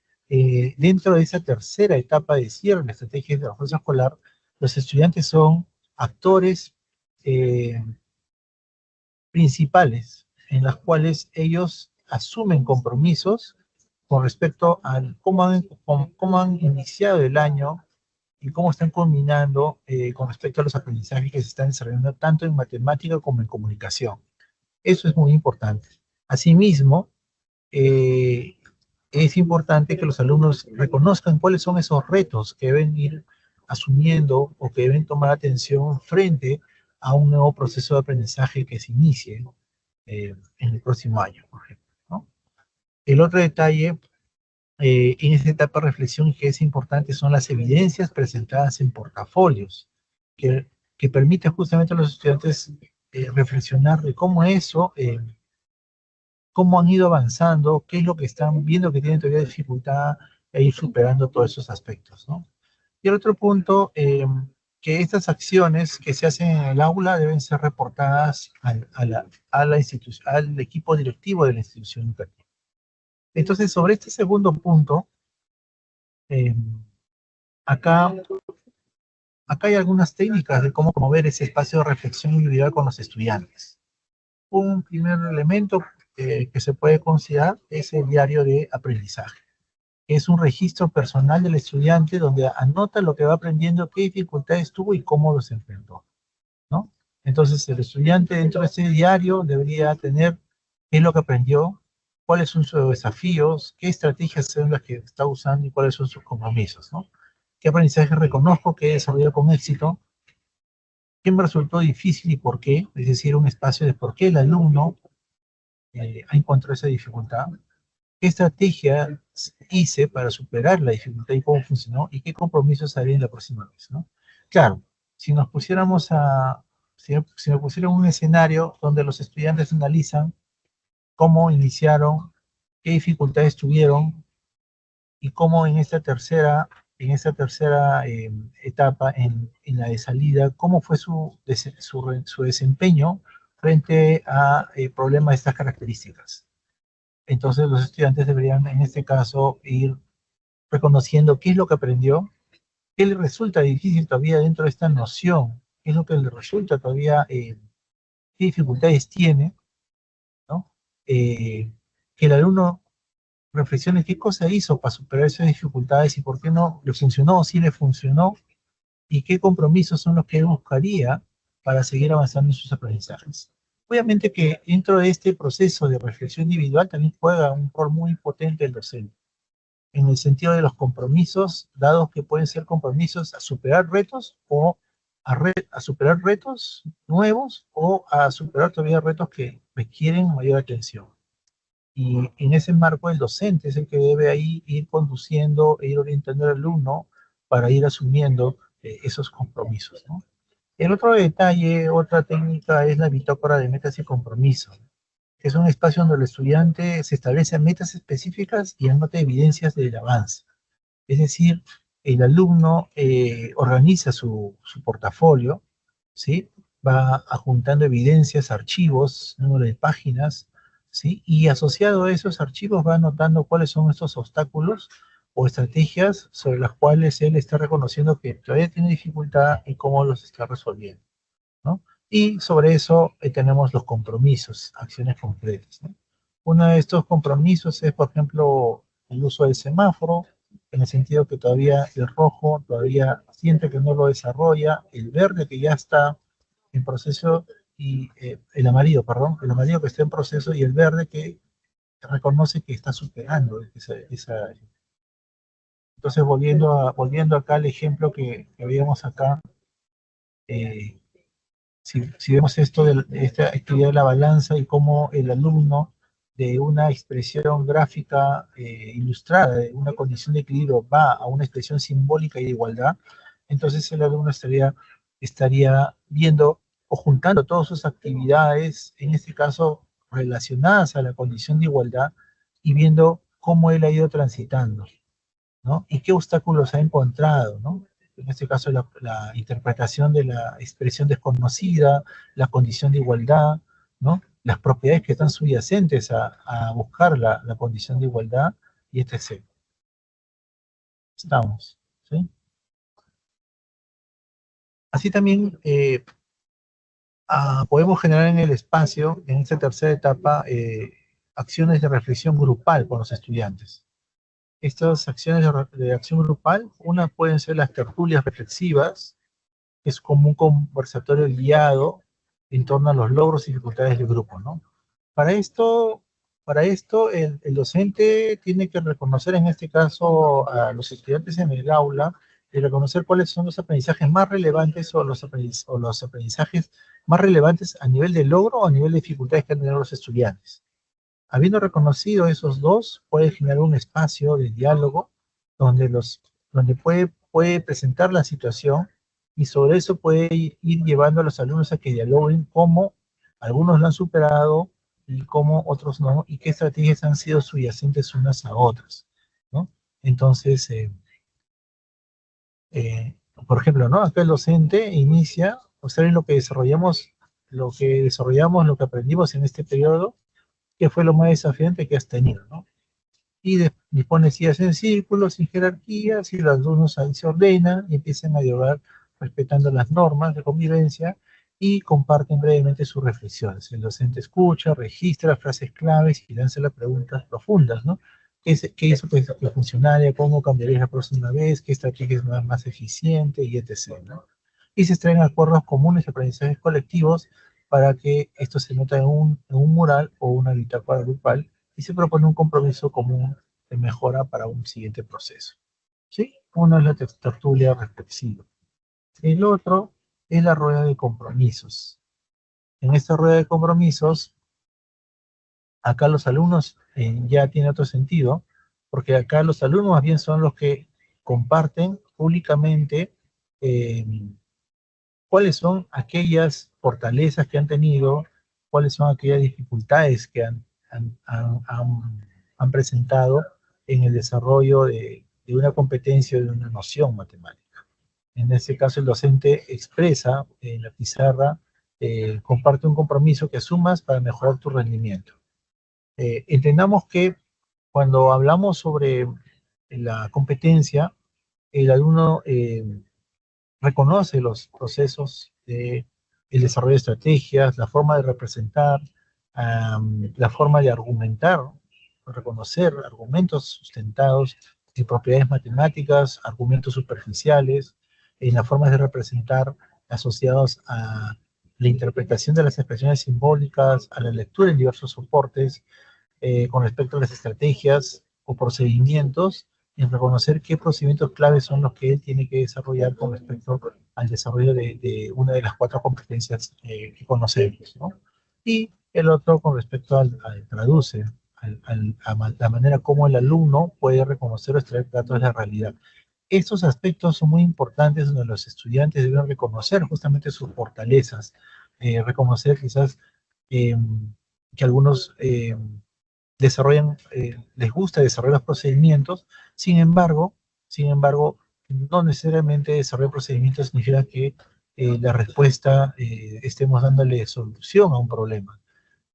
[SPEAKER 1] dentro de esa tercera etapa de cierre de la estrategia de refuerzo escolar, los estudiantes son actores eh, principales en las cuales ellos asumen compromisos con respecto a cómo han iniciado el año y cómo están culminando con respecto a los aprendizajes que se están desarrollando tanto en matemática como en comunicación. Eso es muy importante. Asimismo, eh, es importante que los alumnos reconozcan cuáles son esos retos que deben ir asumiendo o que deben tomar atención frente a un nuevo proceso de aprendizaje que se inicie en el próximo año, por ejemplo, ¿no? El otro detalle en esta etapa de reflexión que es importante son las evidencias presentadas en portafolios, que, que permiten justamente a los estudiantes reflexionar de cómo eso, cómo han ido avanzando, qué es lo que están viendo que tienen todavía dificultad e ir superando todos esos aspectos, ¿no? Y el otro punto, que estas acciones que se hacen en el aula deben ser reportadas al equipo directivo de la institución educativa. Entonces, sobre este segundo punto, eh, acá, acá hay algunas técnicas de cómo promover ese espacio de reflexión individual con los estudiantes. Un primer elemento que se puede considerar es el diario de aprendizaje. Es un registro personal del estudiante donde anota lo que va aprendiendo, qué dificultades tuvo y cómo los enfrentó, ¿no? Entonces, el estudiante dentro de este diario debería tener qué es lo que aprendió, cuáles son sus desafíos, qué estrategias son las que está usando y cuáles son sus compromisos, ¿no? ¿Qué aprendizaje reconozco que he desarrollado con éxito? ¿Qué me resultó difícil y por qué? Es decir, un espacio de por qué el alumno ha encontrado esa dificultad. ¿Qué estrategia hice para superar la dificultad y cómo funcionó? ¿Y qué compromisos haré en la próxima vez, ¿no? Claro, si nos pusiéramos a, si me pusieran un escenario donde los estudiantes analizan cómo iniciaron, qué dificultades tuvieron y cómo en esta tercera etapa, en la de salida, cómo fue su desempeño frente a problemas de estas características. Entonces los estudiantes deberían, en este caso, ir reconociendo qué es lo que aprendió, qué le resulta difícil todavía dentro de esta noción, qué es lo que le resulta todavía, qué dificultades tiene, ¿no? Que el alumno reflexione qué cosa hizo para superar esas dificultades y por qué no le funcionó, si le funcionó, y qué compromisos son los que él buscaría para seguir avanzando en sus aprendizajes. Obviamente que dentro de este proceso de reflexión individual también juega un rol muy potente el docente, en el sentido de los compromisos, dados que pueden ser compromisos a superar retos o a superar retos nuevos o a superar todavía retos que requieren mayor atención. Y en ese marco el docente es el que debe ahí ir conduciendo e ir orientando al alumno para ir asumiendo esos compromisos, ¿no? El otro detalle, otra técnica es la bitácora de metas y compromisos, que es un espacio donde el estudiante se establece metas específicas y anota evidencias del avance. Es decir, el alumno organiza su portafolio, ¿sí? Va adjuntando evidencias, archivos, número de páginas, ¿sí? Y asociado a esos archivos va anotando cuáles son estos obstáculos o estrategias sobre las cuales él está reconociendo que todavía tiene dificultad y cómo los está resolviendo, ¿no? Y sobre eso tenemos los compromisos, acciones concretas, ¿no? Uno de estos compromisos es, por ejemplo, el uso del semáforo, en el sentido que todavía el rojo todavía siente que no lo desarrolla, el verde que ya está en proceso y el amarillo, perdón, el amarillo que está en proceso y el verde que reconoce que está superando esa. Entonces, volviendo acá al ejemplo que veíamos acá, eh, si vemos esto de esta actividad de la balanza y cómo el alumno de una expresión gráfica ilustrada, de una condición de equilibrio, va a una expresión simbólica y de igualdad, entonces el alumno estaría viendo o juntando todas sus actividades, en este caso relacionadas a la condición de igualdad, y viendo cómo él ha ido transitando, ¿no? Y qué obstáculos ha encontrado, ¿no? En este caso, la interpretación de la expresión desconocida, la condición de igualdad, ¿no? Las propiedades que están subyacentes a buscar la condición de igualdad, y etc. Estamos, ¿sí? Así también podemos generar en el espacio, en esta tercera etapa, acciones de reflexión grupal con los estudiantes. Estas acciones de acción grupal, una pueden ser las tertulias reflexivas, que es como un conversatorio guiado en torno a los logros y dificultades del grupo, ¿no? Para esto, para esto el docente tiene que reconocer en este caso a los estudiantes en el aula y reconocer cuáles son los aprendizajes más relevantes o los aprendizajes más relevantes a nivel de logro o a nivel de dificultades que han tenido los estudiantes. Habiendo reconocido esos dos, puede generar un espacio de diálogo donde, donde puede presentar la situación y sobre eso puede ir llevando a los alumnos a que dialoguen cómo algunos lo han superado y cómo otros no, y qué estrategias han sido subyacentes unas a otras, ¿no? Entonces, eh, por ejemplo, ¿no? Acá el docente inicia, observen lo que aprendimos en este periodo, qué fue lo más desafiante que has tenido, ¿no? Y dispone sillas en círculos, sin jerarquías, y los alumnos ahí se ordenan y empiezan a dialogar respetando las normas de convivencia y comparten brevemente sus reflexiones. El docente escucha, registra frases claves y lanza las preguntas profundas, ¿no? ¿Qué hizo que funcionara? ¿Cómo cambiaría la próxima vez? ¿Qué estrategia es más eficiente? Y etc., ¿no? Y se extraen acuerdos comunes y aprendizajes colectivos para que esto se nota en un mural o una bitácora grupal y se propone un compromiso común de mejora para un siguiente proceso. ¿Sí? Uno es la tertulia reflexiva. El otro es la rueda de compromisos. En esta rueda de compromisos, acá los alumnos ya tiene otro sentido, porque acá los alumnos más bien son los que comparten públicamente eh, cuáles son aquellas fortalezas que han tenido, cuáles son aquellas dificultades que han presentado en el desarrollo de una competencia o de una noción matemática. En este caso, el docente expresa en la pizarra, comparte un compromiso que asumas para mejorar tu rendimiento. Entendamos que cuando hablamos sobre la competencia, el alumno reconoce los procesos de el desarrollo de estrategias, la forma de representar, la forma de argumentar, reconocer argumentos sustentados en propiedades matemáticas, argumentos superficiales, en las formas de representar asociados a la interpretación de las expresiones simbólicas, a la lectura en diversos soportes, con respecto a las estrategias o procedimientos, en reconocer qué procedimientos claves son los que él tiene que desarrollar con respecto al desarrollo de una de las cuatro competencias que conocemos, ¿no? Y el otro con respecto al traduce, a la manera como el alumno puede reconocer o extraer datos de la realidad. Estos aspectos son muy importantes donde los estudiantes deben reconocer justamente sus fortalezas, reconocer quizás eh, que algunos les gusta desarrollar los procedimientos. Sin embargo, no necesariamente desarrollar procedimientos significa que la respuesta estemos dándole solución a un problema.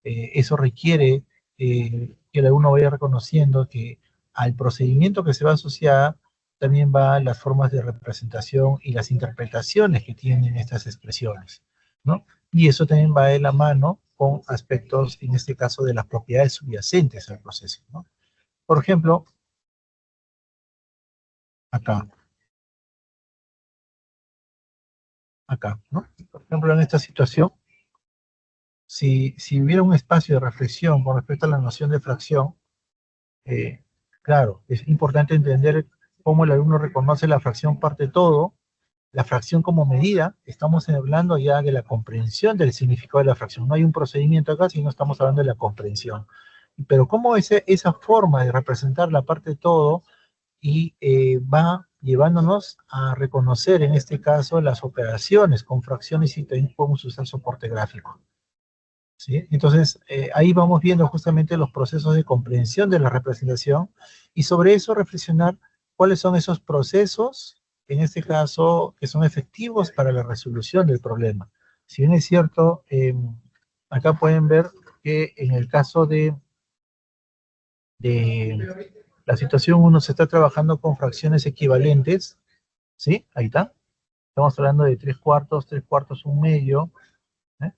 [SPEAKER 1] Eso requiere que el alumno vaya reconociendo que al procedimiento que se va a asociar también van las formas de representación y las interpretaciones que tienen estas expresiones, ¿no? Y eso también va de la mano con aspectos, en este caso, de las propiedades subyacentes al proceso, ¿no? Por ejemplo, acá, ¿no? Por ejemplo, en esta situación, si hubiera un espacio de reflexión con respecto a la noción de fracción, eh, claro, es importante entender cómo el alumno reconoce la fracción parte todo, la fracción como medida. Estamos hablando ya de la comprensión del significado de la fracción. No hay un procedimiento acá, sino estamos hablando de la comprensión. Pero cómo esa forma de representar la parte todo y va llevándonos a reconocer, en este caso, las operaciones con fracciones y también podemos usar soporte gráfico. ¿Sí? Entonces, ahí vamos viendo justamente los procesos de comprensión de la representación y sobre eso reflexionar cuáles son esos procesos, en este caso, que son efectivos para la resolución del problema. Si bien es cierto, acá pueden ver que en el caso de la situación uno se está trabajando con fracciones equivalentes, ¿sí? Ahí está. Estamos hablando de 3 cuartos, 1 medio,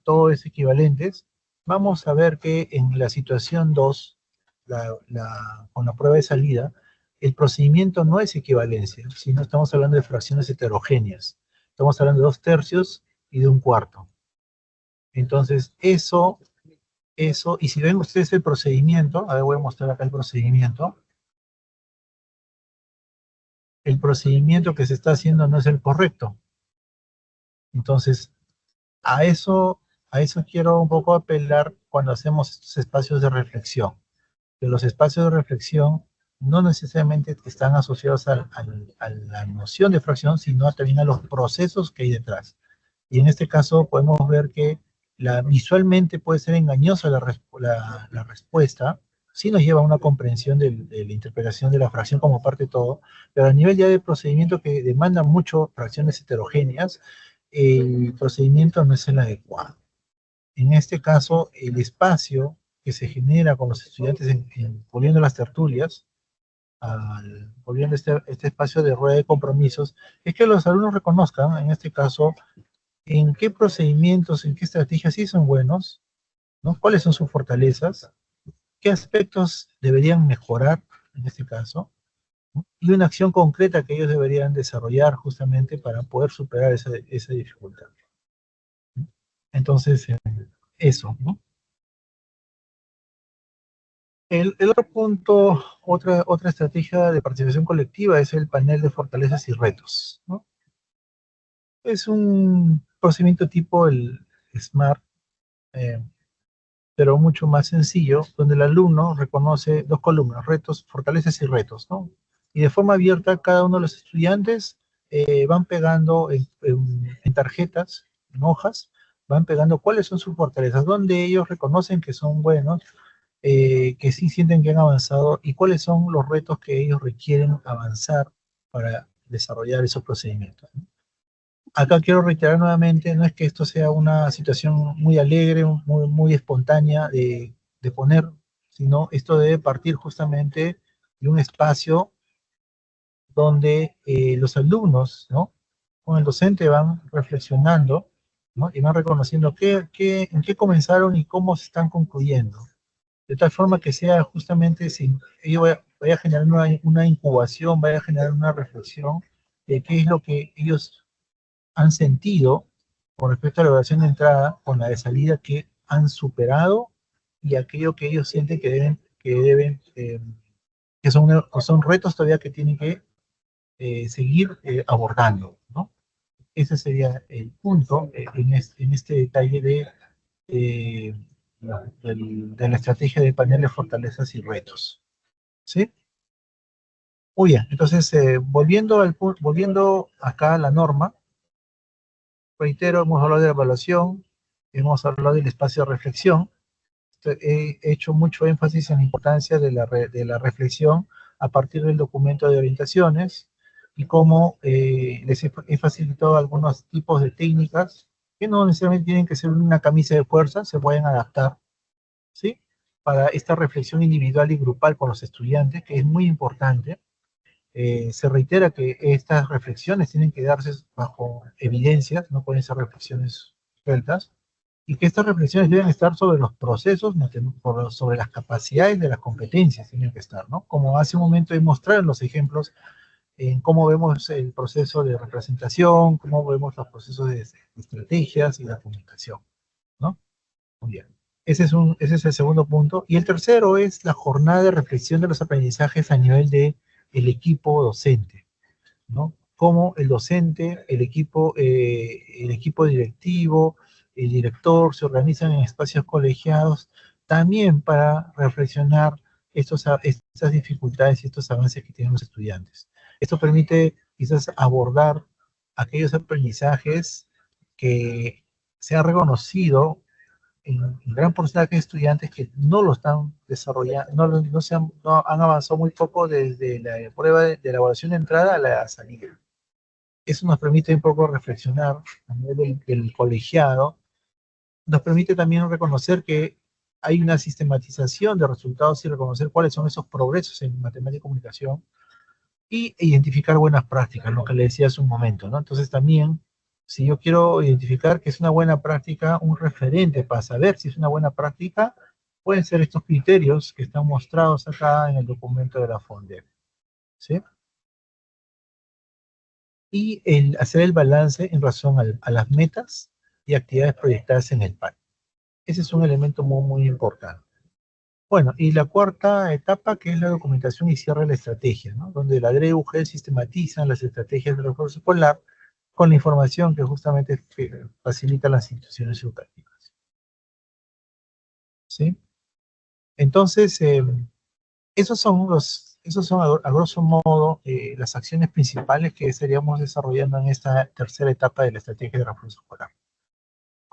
[SPEAKER 1] todo es equivalentes. Vamos a ver que en la situación 2, con la prueba de salida, el procedimiento no es equivalencia, sino estamos hablando de fracciones heterogéneas. Estamos hablando de 2 tercios y de 1 cuarto. Entonces, y si ven ustedes el procedimiento, a ver, voy a mostrar acá el procedimiento que se está haciendo no es el correcto. Entonces, A eso, a eso quiero un poco apelar cuando hacemos estos espacios de reflexión. Que los espacios de reflexión no necesariamente están asociados a la noción de fracción, sino también a los procesos que hay detrás. Y en este caso podemos ver que visualmente puede ser engañosa la respuesta, sí nos lleva a una comprensión de la interpretación de la fracción como parte de todo, pero a nivel ya de procedimiento que demanda mucho fracciones heterogéneas, el procedimiento no es el adecuado. En este caso, el espacio que se genera con los estudiantes volviendo las tertulias, volviendo este espacio de rueda de compromisos, es que los alumnos reconozcan, en este caso, en qué procedimientos, en qué estrategias sí son buenos, ¿no? ¿Cuáles son sus fortalezas? ¿Qué aspectos deberían mejorar en este caso? ¿No? Y una acción concreta que ellos deberían desarrollar justamente para poder superar esa dificultad. Entonces, eso, ¿no? El otro punto, otra estrategia de participación colectiva es el panel de fortalezas y retos, ¿no? Es un procedimiento tipo el SMART, eh, pero mucho más sencillo, donde el alumno reconoce dos columnas, retos, fortalezas y retos, ¿no? Y de forma abierta, cada uno de los estudiantes van pegando en tarjetas, en hojas, van pegando cuáles son sus fortalezas, donde ellos reconocen que son buenos, que sí sienten que han avanzado y cuáles son los retos que ellos requieren avanzar para desarrollar esos procedimientos. Acá quiero reiterar nuevamente, no es que esto sea una situación muy alegre, muy espontánea de poner, sino esto debe partir justamente de un espacio donde los alumnos, ¿no? Con el docente van reflexionando, ¿no? Y van reconociendo en qué comenzaron y cómo se están concluyendo. De tal forma que sea justamente, si ello vaya a generar una incubación, vaya a generar una reflexión de qué es lo que ellos han sentido con respecto a la evaluación de entrada, con la de salida que han superado y aquello que ellos sienten que son retos todavía que tienen que seguir abordando, ¿no? Ese sería el punto en este detalle eh, de la estrategia de paneles, fortalezas y retos. ¿Sí? Muy bien, entonces volviendo acá a la norma, reitero, hemos hablado de la evaluación, hemos hablado del espacio de reflexión, he hecho mucho énfasis en la importancia de la reflexión a partir del documento de orientaciones y cómo he facilitado algunos tipos de técnicas que no necesariamente tienen que ser una camisa de fuerza, se pueden adaptar, ¿sí? Para esta reflexión individual y grupal con los estudiantes, que es muy importante. Se reitera que estas reflexiones tienen que darse bajo evidencias, no pueden ser reflexiones sueltas, y que estas reflexiones deben estar sobre los procesos, sobre las capacidades de las competencias, tienen que estar, ¿no? Como hace un momento he mostrado en los ejemplos, en cómo vemos el proceso de representación, cómo vemos los procesos de estrategias y la comunicación, ¿no? Muy bien. Ese es el segundo punto. Y el tercero es la jornada de reflexión de los aprendizajes a nivel de el equipo docente, ¿no? Cómo el docente, el equipo directivo, el director se organizan en espacios colegiados también para reflexionar estas dificultades y estos avances que tienen los estudiantes. Esto permite quizás abordar aquellos aprendizajes que se han reconocido en gran porcentaje de estudiantes que no lo están desarrollando, no han avanzado muy poco desde la prueba de la evaluación de entrada a la salida. Eso nos permite un poco reflexionar a nivel del colegiado, nos permite también reconocer que hay una sistematización de resultados y reconocer cuáles son esos progresos en matemática y comunicación y identificar buenas prácticas, lo que le decía hace un momento, ¿no? Entonces también, si yo quiero identificar que es una buena práctica, un referente para saber si es una buena práctica, pueden ser estos criterios que están mostrados acá en el documento de la FONDEP, ¿sí? Y hacer el balance en razón a las metas y actividades proyectadas en el PAN. Ese es un elemento muy importante. Bueno, y la cuarta etapa, que es la documentación y cierre de la estrategia, ¿no? Donde la DRE-UGEL sistematiza las estrategias de refuerzo escolar con la información que justamente facilita las instituciones educativas. ¿Sí? Entonces, esos son a grosso modo las acciones principales que estaríamos desarrollando en esta tercera etapa de la estrategia de refuerzo escolar.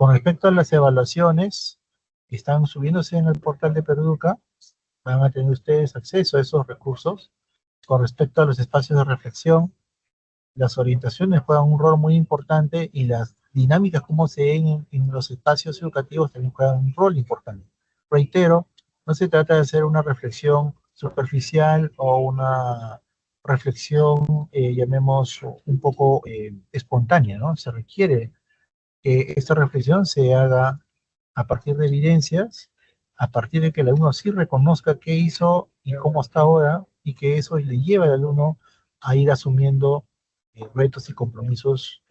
[SPEAKER 1] Con respecto a las evaluaciones que están subiéndose en el portal de Peruduca, van a tener ustedes acceso a esos recursos. Con respecto a los espacios de reflexión, las orientaciones juegan un rol muy importante y las dinámicas como se ven en los espacios educativos también juegan un rol importante. Reitero, no se trata de hacer una reflexión superficial o una reflexión, llamemos, un poco espontánea, ¿no? Se requiere que esta reflexión se haga a partir de evidencias, a partir de que el alumno sí reconozca qué hizo y cómo está ahora, y que eso le lleva al alumno a ir asumiendo retos y compromisos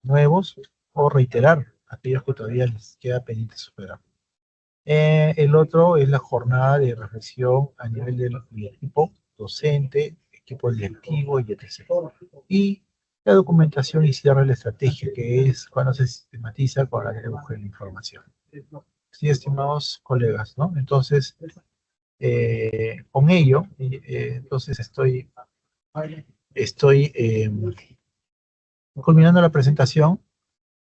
[SPEAKER 1] nuevos o reiterar aquellos que todavía les queda pendiente superar. El otro es la jornada de reflexión a nivel del equipo docente, equipo directivo y etc. Y la documentación y cierre de la estrategia, que es cuando se sistematiza con la búsqueda de la información. Sí, estimados colegas, ¿no? Entonces, con ello, entonces estoy culminando la presentación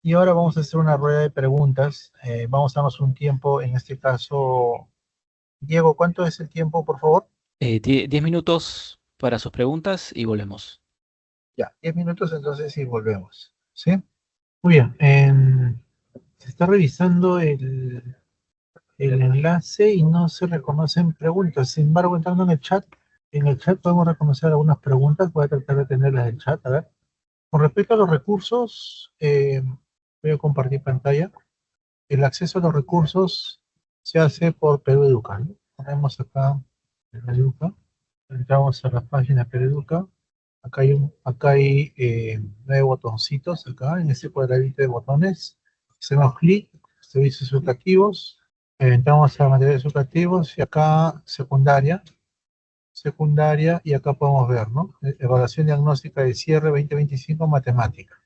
[SPEAKER 1] y ahora vamos a hacer una rueda de preguntas. Vamos a darnos un tiempo, en este caso, Diego, ¿cuánto es el tiempo, por favor?
[SPEAKER 2] 10 minutos para sus preguntas y volvemos.
[SPEAKER 1] Ya, 10 minutos entonces y volvemos. ¿Sí? Muy bien. Se está revisando el enlace y no se reconocen preguntas. Sin embargo, entrando en el chat podemos reconocer algunas preguntas. Voy a tratar de tenerlas del chat. A ver. Con respecto a los recursos, voy a compartir pantalla. El acceso a los recursos se hace por Perú Educa, ¿no? Ponemos acá Perú Educa. Entramos a la página Perú Educa. Acá hay 9 botoncitos, acá en este cuadradito de botones. Hacemos clic, servicios educativos, entramos a materiales educativos y acá secundaria, y acá podemos ver, ¿no? Evaluación diagnóstica de cierre 2025 matemática.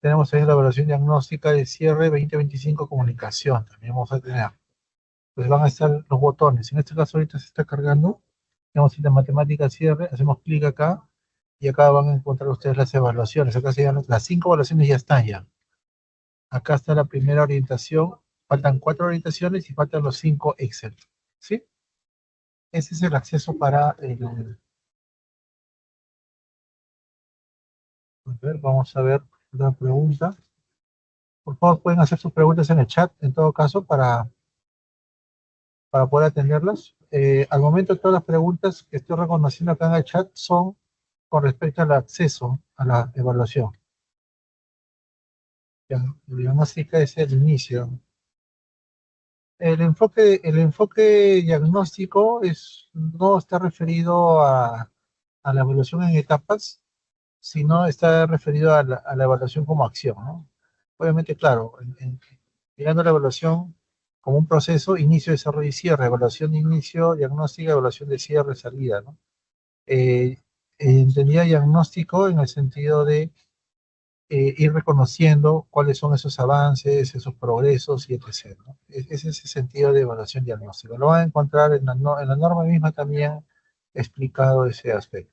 [SPEAKER 1] Tenemos ahí la evaluación diagnóstica de cierre 2025 comunicación, también vamos a tener. Pues van a estar los botones, en este caso ahorita se está cargando, tenemos la matemática cierre, hacemos clic acá, y acá van a encontrar ustedes las evaluaciones. Acá se llaman, las 5 evaluaciones ya están ya. Acá está la primera orientación, faltan 4 orientaciones y faltan los 5 Excel. ¿Sí? Ese es el acceso para el... A ver, vamos a ver otra pregunta. Por favor, pueden hacer sus preguntas en el chat, en todo caso, para poder atenderlas. Al momento, todas las preguntas que estoy reconociendo acá en el chat son con respecto al acceso a la evaluación. El diagnóstico es el inicio. El enfoque diagnóstico no está referido a la evaluación en etapas, sino está referido a la evaluación como acción, ¿no? Obviamente, claro, mirando la evaluación como un proceso, inicio, desarrollo y cierre, evaluación de inicio, diagnóstica, evaluación de cierre, salida, ¿no? Eh, Entendía diagnóstico en el sentido de ir reconociendo cuáles son esos avances, esos progresos y etc., ¿no? Es ese sentido de evaluación diagnóstica. Lo van a encontrar en la norma misma también explicado ese aspecto.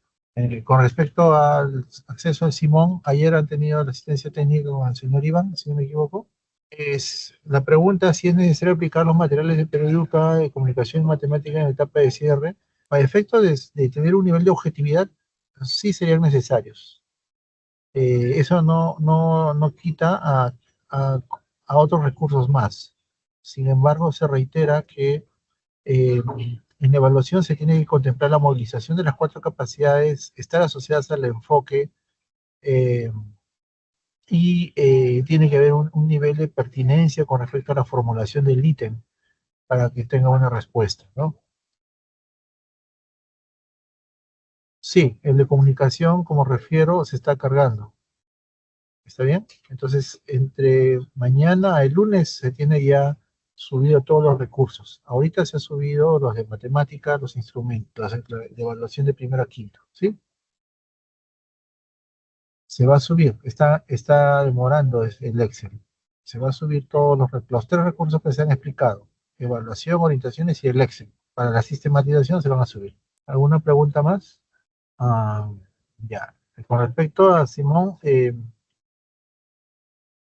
[SPEAKER 1] Con respecto al acceso de Simón, ayer han tenido la asistencia técnica con el señor Iván, si no me equivoco. Es la pregunta si es necesario aplicar los materiales de Peroeduca de comunicación y matemática en la etapa de cierre. Para efecto de tener un nivel de objetividad, sí serían necesarios. Eso no quita a, a otros recursos más. Sin embargo, se reitera que en la evaluación se tiene que contemplar la movilización de las 4 capacidades, estar asociadas al enfoque, eh, y tiene que haber un nivel de pertinencia con respecto a la formulación del ítem para que tenga una respuesta, ¿no? Sí, el de comunicación, como refiero, se está cargando. ¿Está bien? Entonces, entre mañana a el lunes se tiene ya subido todos los recursos. Ahorita se han subido los de matemática, los instrumentos, de evaluación de primero a quinto, ¿sí? Se va a subir, está demorando el Excel. Se va a subir todos los 3 recursos que se han explicado. Evaluación, orientaciones y el Excel. Para la sistematización se van a subir. ¿Alguna pregunta más? Ah, ya. Con respecto a Simón,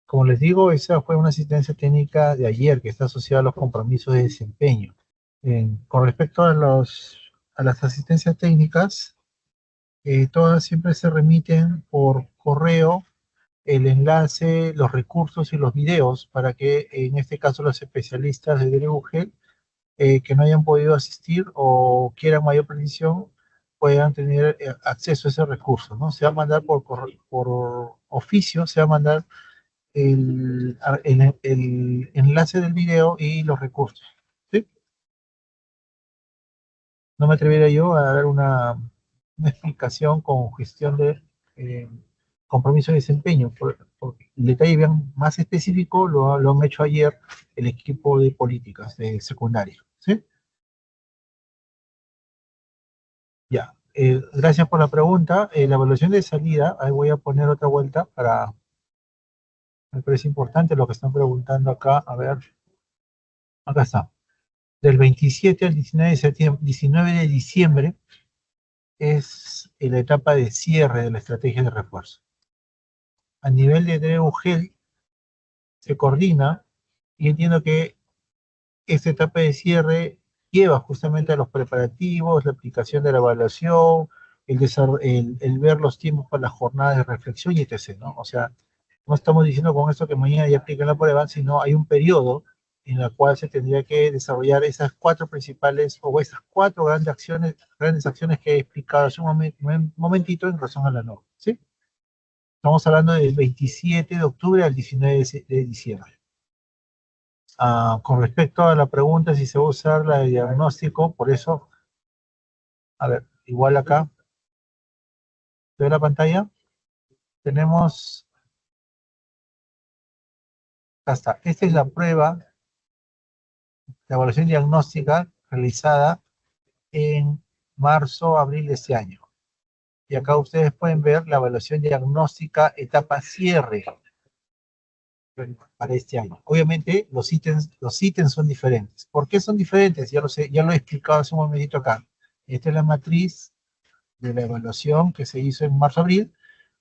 [SPEAKER 1] Como les digo, esa fue una asistencia técnica de ayer que está asociada a los compromisos de desempeño. Con respecto a las asistencias técnicas, todas siempre se remiten por correo el enlace, los recursos y los videos para que en este caso los especialistas de DLUG que no hayan podido asistir o quieran mayor precisión puedan tener acceso a ese recurso, ¿no? Se va a mandar por oficio, se va a mandar el enlace del video y los recursos, ¿sí? No me atrevería yo a dar una explicación con gestión de eh, compromiso de desempeño. Por el detalle bien más específico lo han hecho ayer el equipo de políticas de secundaria, ¿sí? Ya, gracias por la pregunta. La evaluación de salida, ahí voy a poner otra vuelta me parece importante lo que están preguntando acá. A ver, acá está. Del 27 al 19 de septiembre, 19 de diciembre es la etapa de cierre de la estrategia de refuerzo. A nivel de DEUGEL se coordina y entiendo que esta etapa de cierre lleva justamente a los preparativos, la aplicación de la evaluación, el ver los tiempos para las jornadas de reflexión y etc., ¿no? O sea, no estamos diciendo con esto que mañana ya apliquen la prueba, sino hay un periodo en el cual se tendría que desarrollar esas cuatro principales o esas cuatro grandes acciones que he explicado hace un momentito en razón a la norma, ¿sí? Estamos hablando del 27 de octubre al 19 de diciembre. Con respecto a la pregunta si se va a usar la de diagnóstico, por eso, a ver, igual acá, de la pantalla, tenemos, hasta, esta es la prueba, la evaluación diagnóstica realizada en marzo, abril de este año. Y acá ustedes pueden ver la evaluación diagnóstica etapa cierre para este año. Obviamente los ítems son diferentes. ¿Por qué son diferentes? Ya lo sé, ya lo he explicado hace un momentito acá. Esta es la matriz de la evaluación que se hizo en marzo-abril.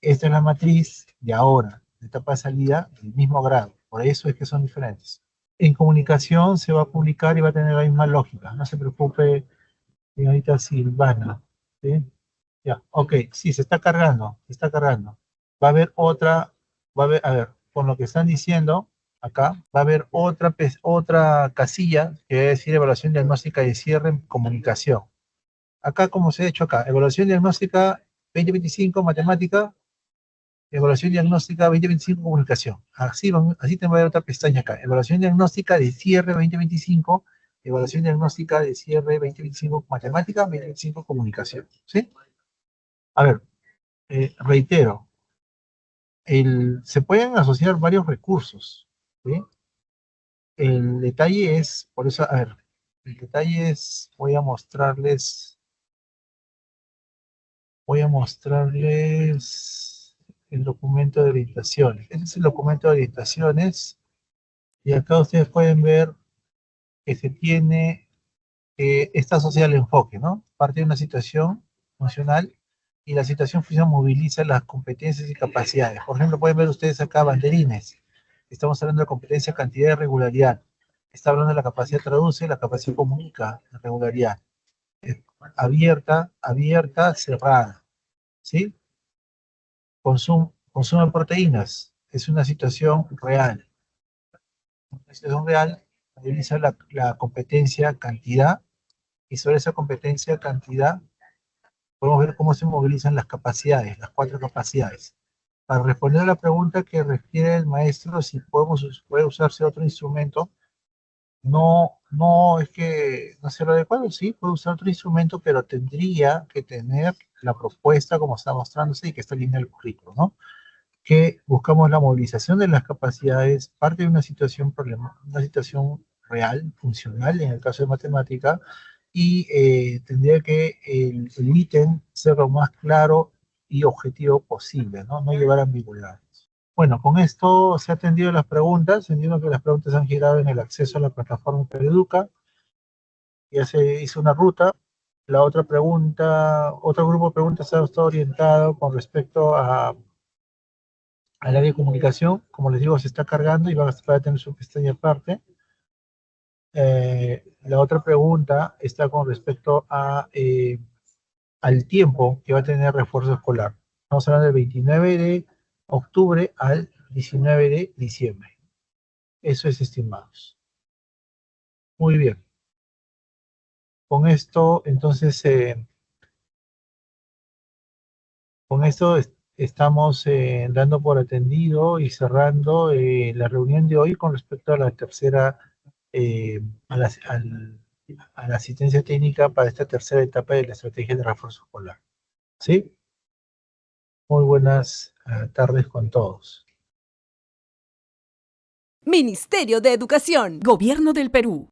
[SPEAKER 1] Esta es la matriz de ahora, de etapa de salida del mismo grado. Por eso es que son diferentes. En comunicación se va a publicar y va a tener la misma lógica. No se preocupe, señorita Silvana. ¿Sí? Ya, ok, sí, se está cargando, se está cargando. Va a haber otra, va a haber, a ver, con lo que están diciendo acá, va a haber otra casilla que va a decir evaluación diagnóstica de cierre en comunicación. Acá, como se ha hecho acá, evaluación diagnóstica 2025, matemática, evaluación diagnóstica 2025, comunicación. Así te va a dar otra pestaña acá. Evaluación diagnóstica de cierre 2025, evaluación diagnóstica de cierre 2025, matemática, 2025, comunicación. ¿Sí? A ver, reitero, se pueden asociar varios recursos, ¿sí? El detalle es, por eso, a ver, el detalle es, voy a mostrarles el documento de orientaciones. Este es el documento de orientaciones y acá ustedes pueden ver que se tiene, está asociado al enfoque, ¿no? Parte de una situación funcional y la situación funcional moviliza las competencias y capacidades. Por ejemplo, pueden ver ustedes acá banderines. Estamos hablando de competencia, cantidad y regularidad. Está hablando de la capacidad traduce, la capacidad comunica, la regularidad. Abierta, cerrada. ¿Sí? Consumo de proteínas. Es una situación real. Una situación real moviliza la competencia, cantidad, y sobre esa competencia, cantidad, podemos ver cómo se movilizan las capacidades, las cuatro capacidades. Para responder a la pregunta que refiere el maestro, si puede usarse otro instrumento, no es que no sea lo adecuado, sí, puede usar otro instrumento, pero tendría que tener la propuesta como está mostrándose y que está en línea del currículo, ¿no? Que buscamos la movilización de las capacidades, parte de una situación real, funcional, en el caso de matemática, y tendría que el ítem ser lo más claro y objetivo posible, ¿no? No llevar ambigüedades. Bueno, con esto se ha atendido las preguntas. Entiendo que las preguntas han girado en el acceso a la plataforma Pereduca. Ya se hizo una ruta. La otra pregunta, otro grupo de preguntas ha estado orientado con respecto a al área de comunicación. Como les digo, se está cargando y va a tener su pestaña aparte. La otra pregunta está con respecto al tiempo que va a tener refuerzo escolar. Estamos hablando del 29 de octubre al 19 de diciembre. Eso es estimados. Muy bien. Con esto, entonces, estamos dando por atendido y cerrando la reunión de hoy con respecto a la tercera, a la asistencia técnica para esta tercera etapa de la estrategia de refuerzo escolar. ¿Sí? Muy buenas tardes con todos.
[SPEAKER 3] Ministerio de Educación, Gobierno del Perú.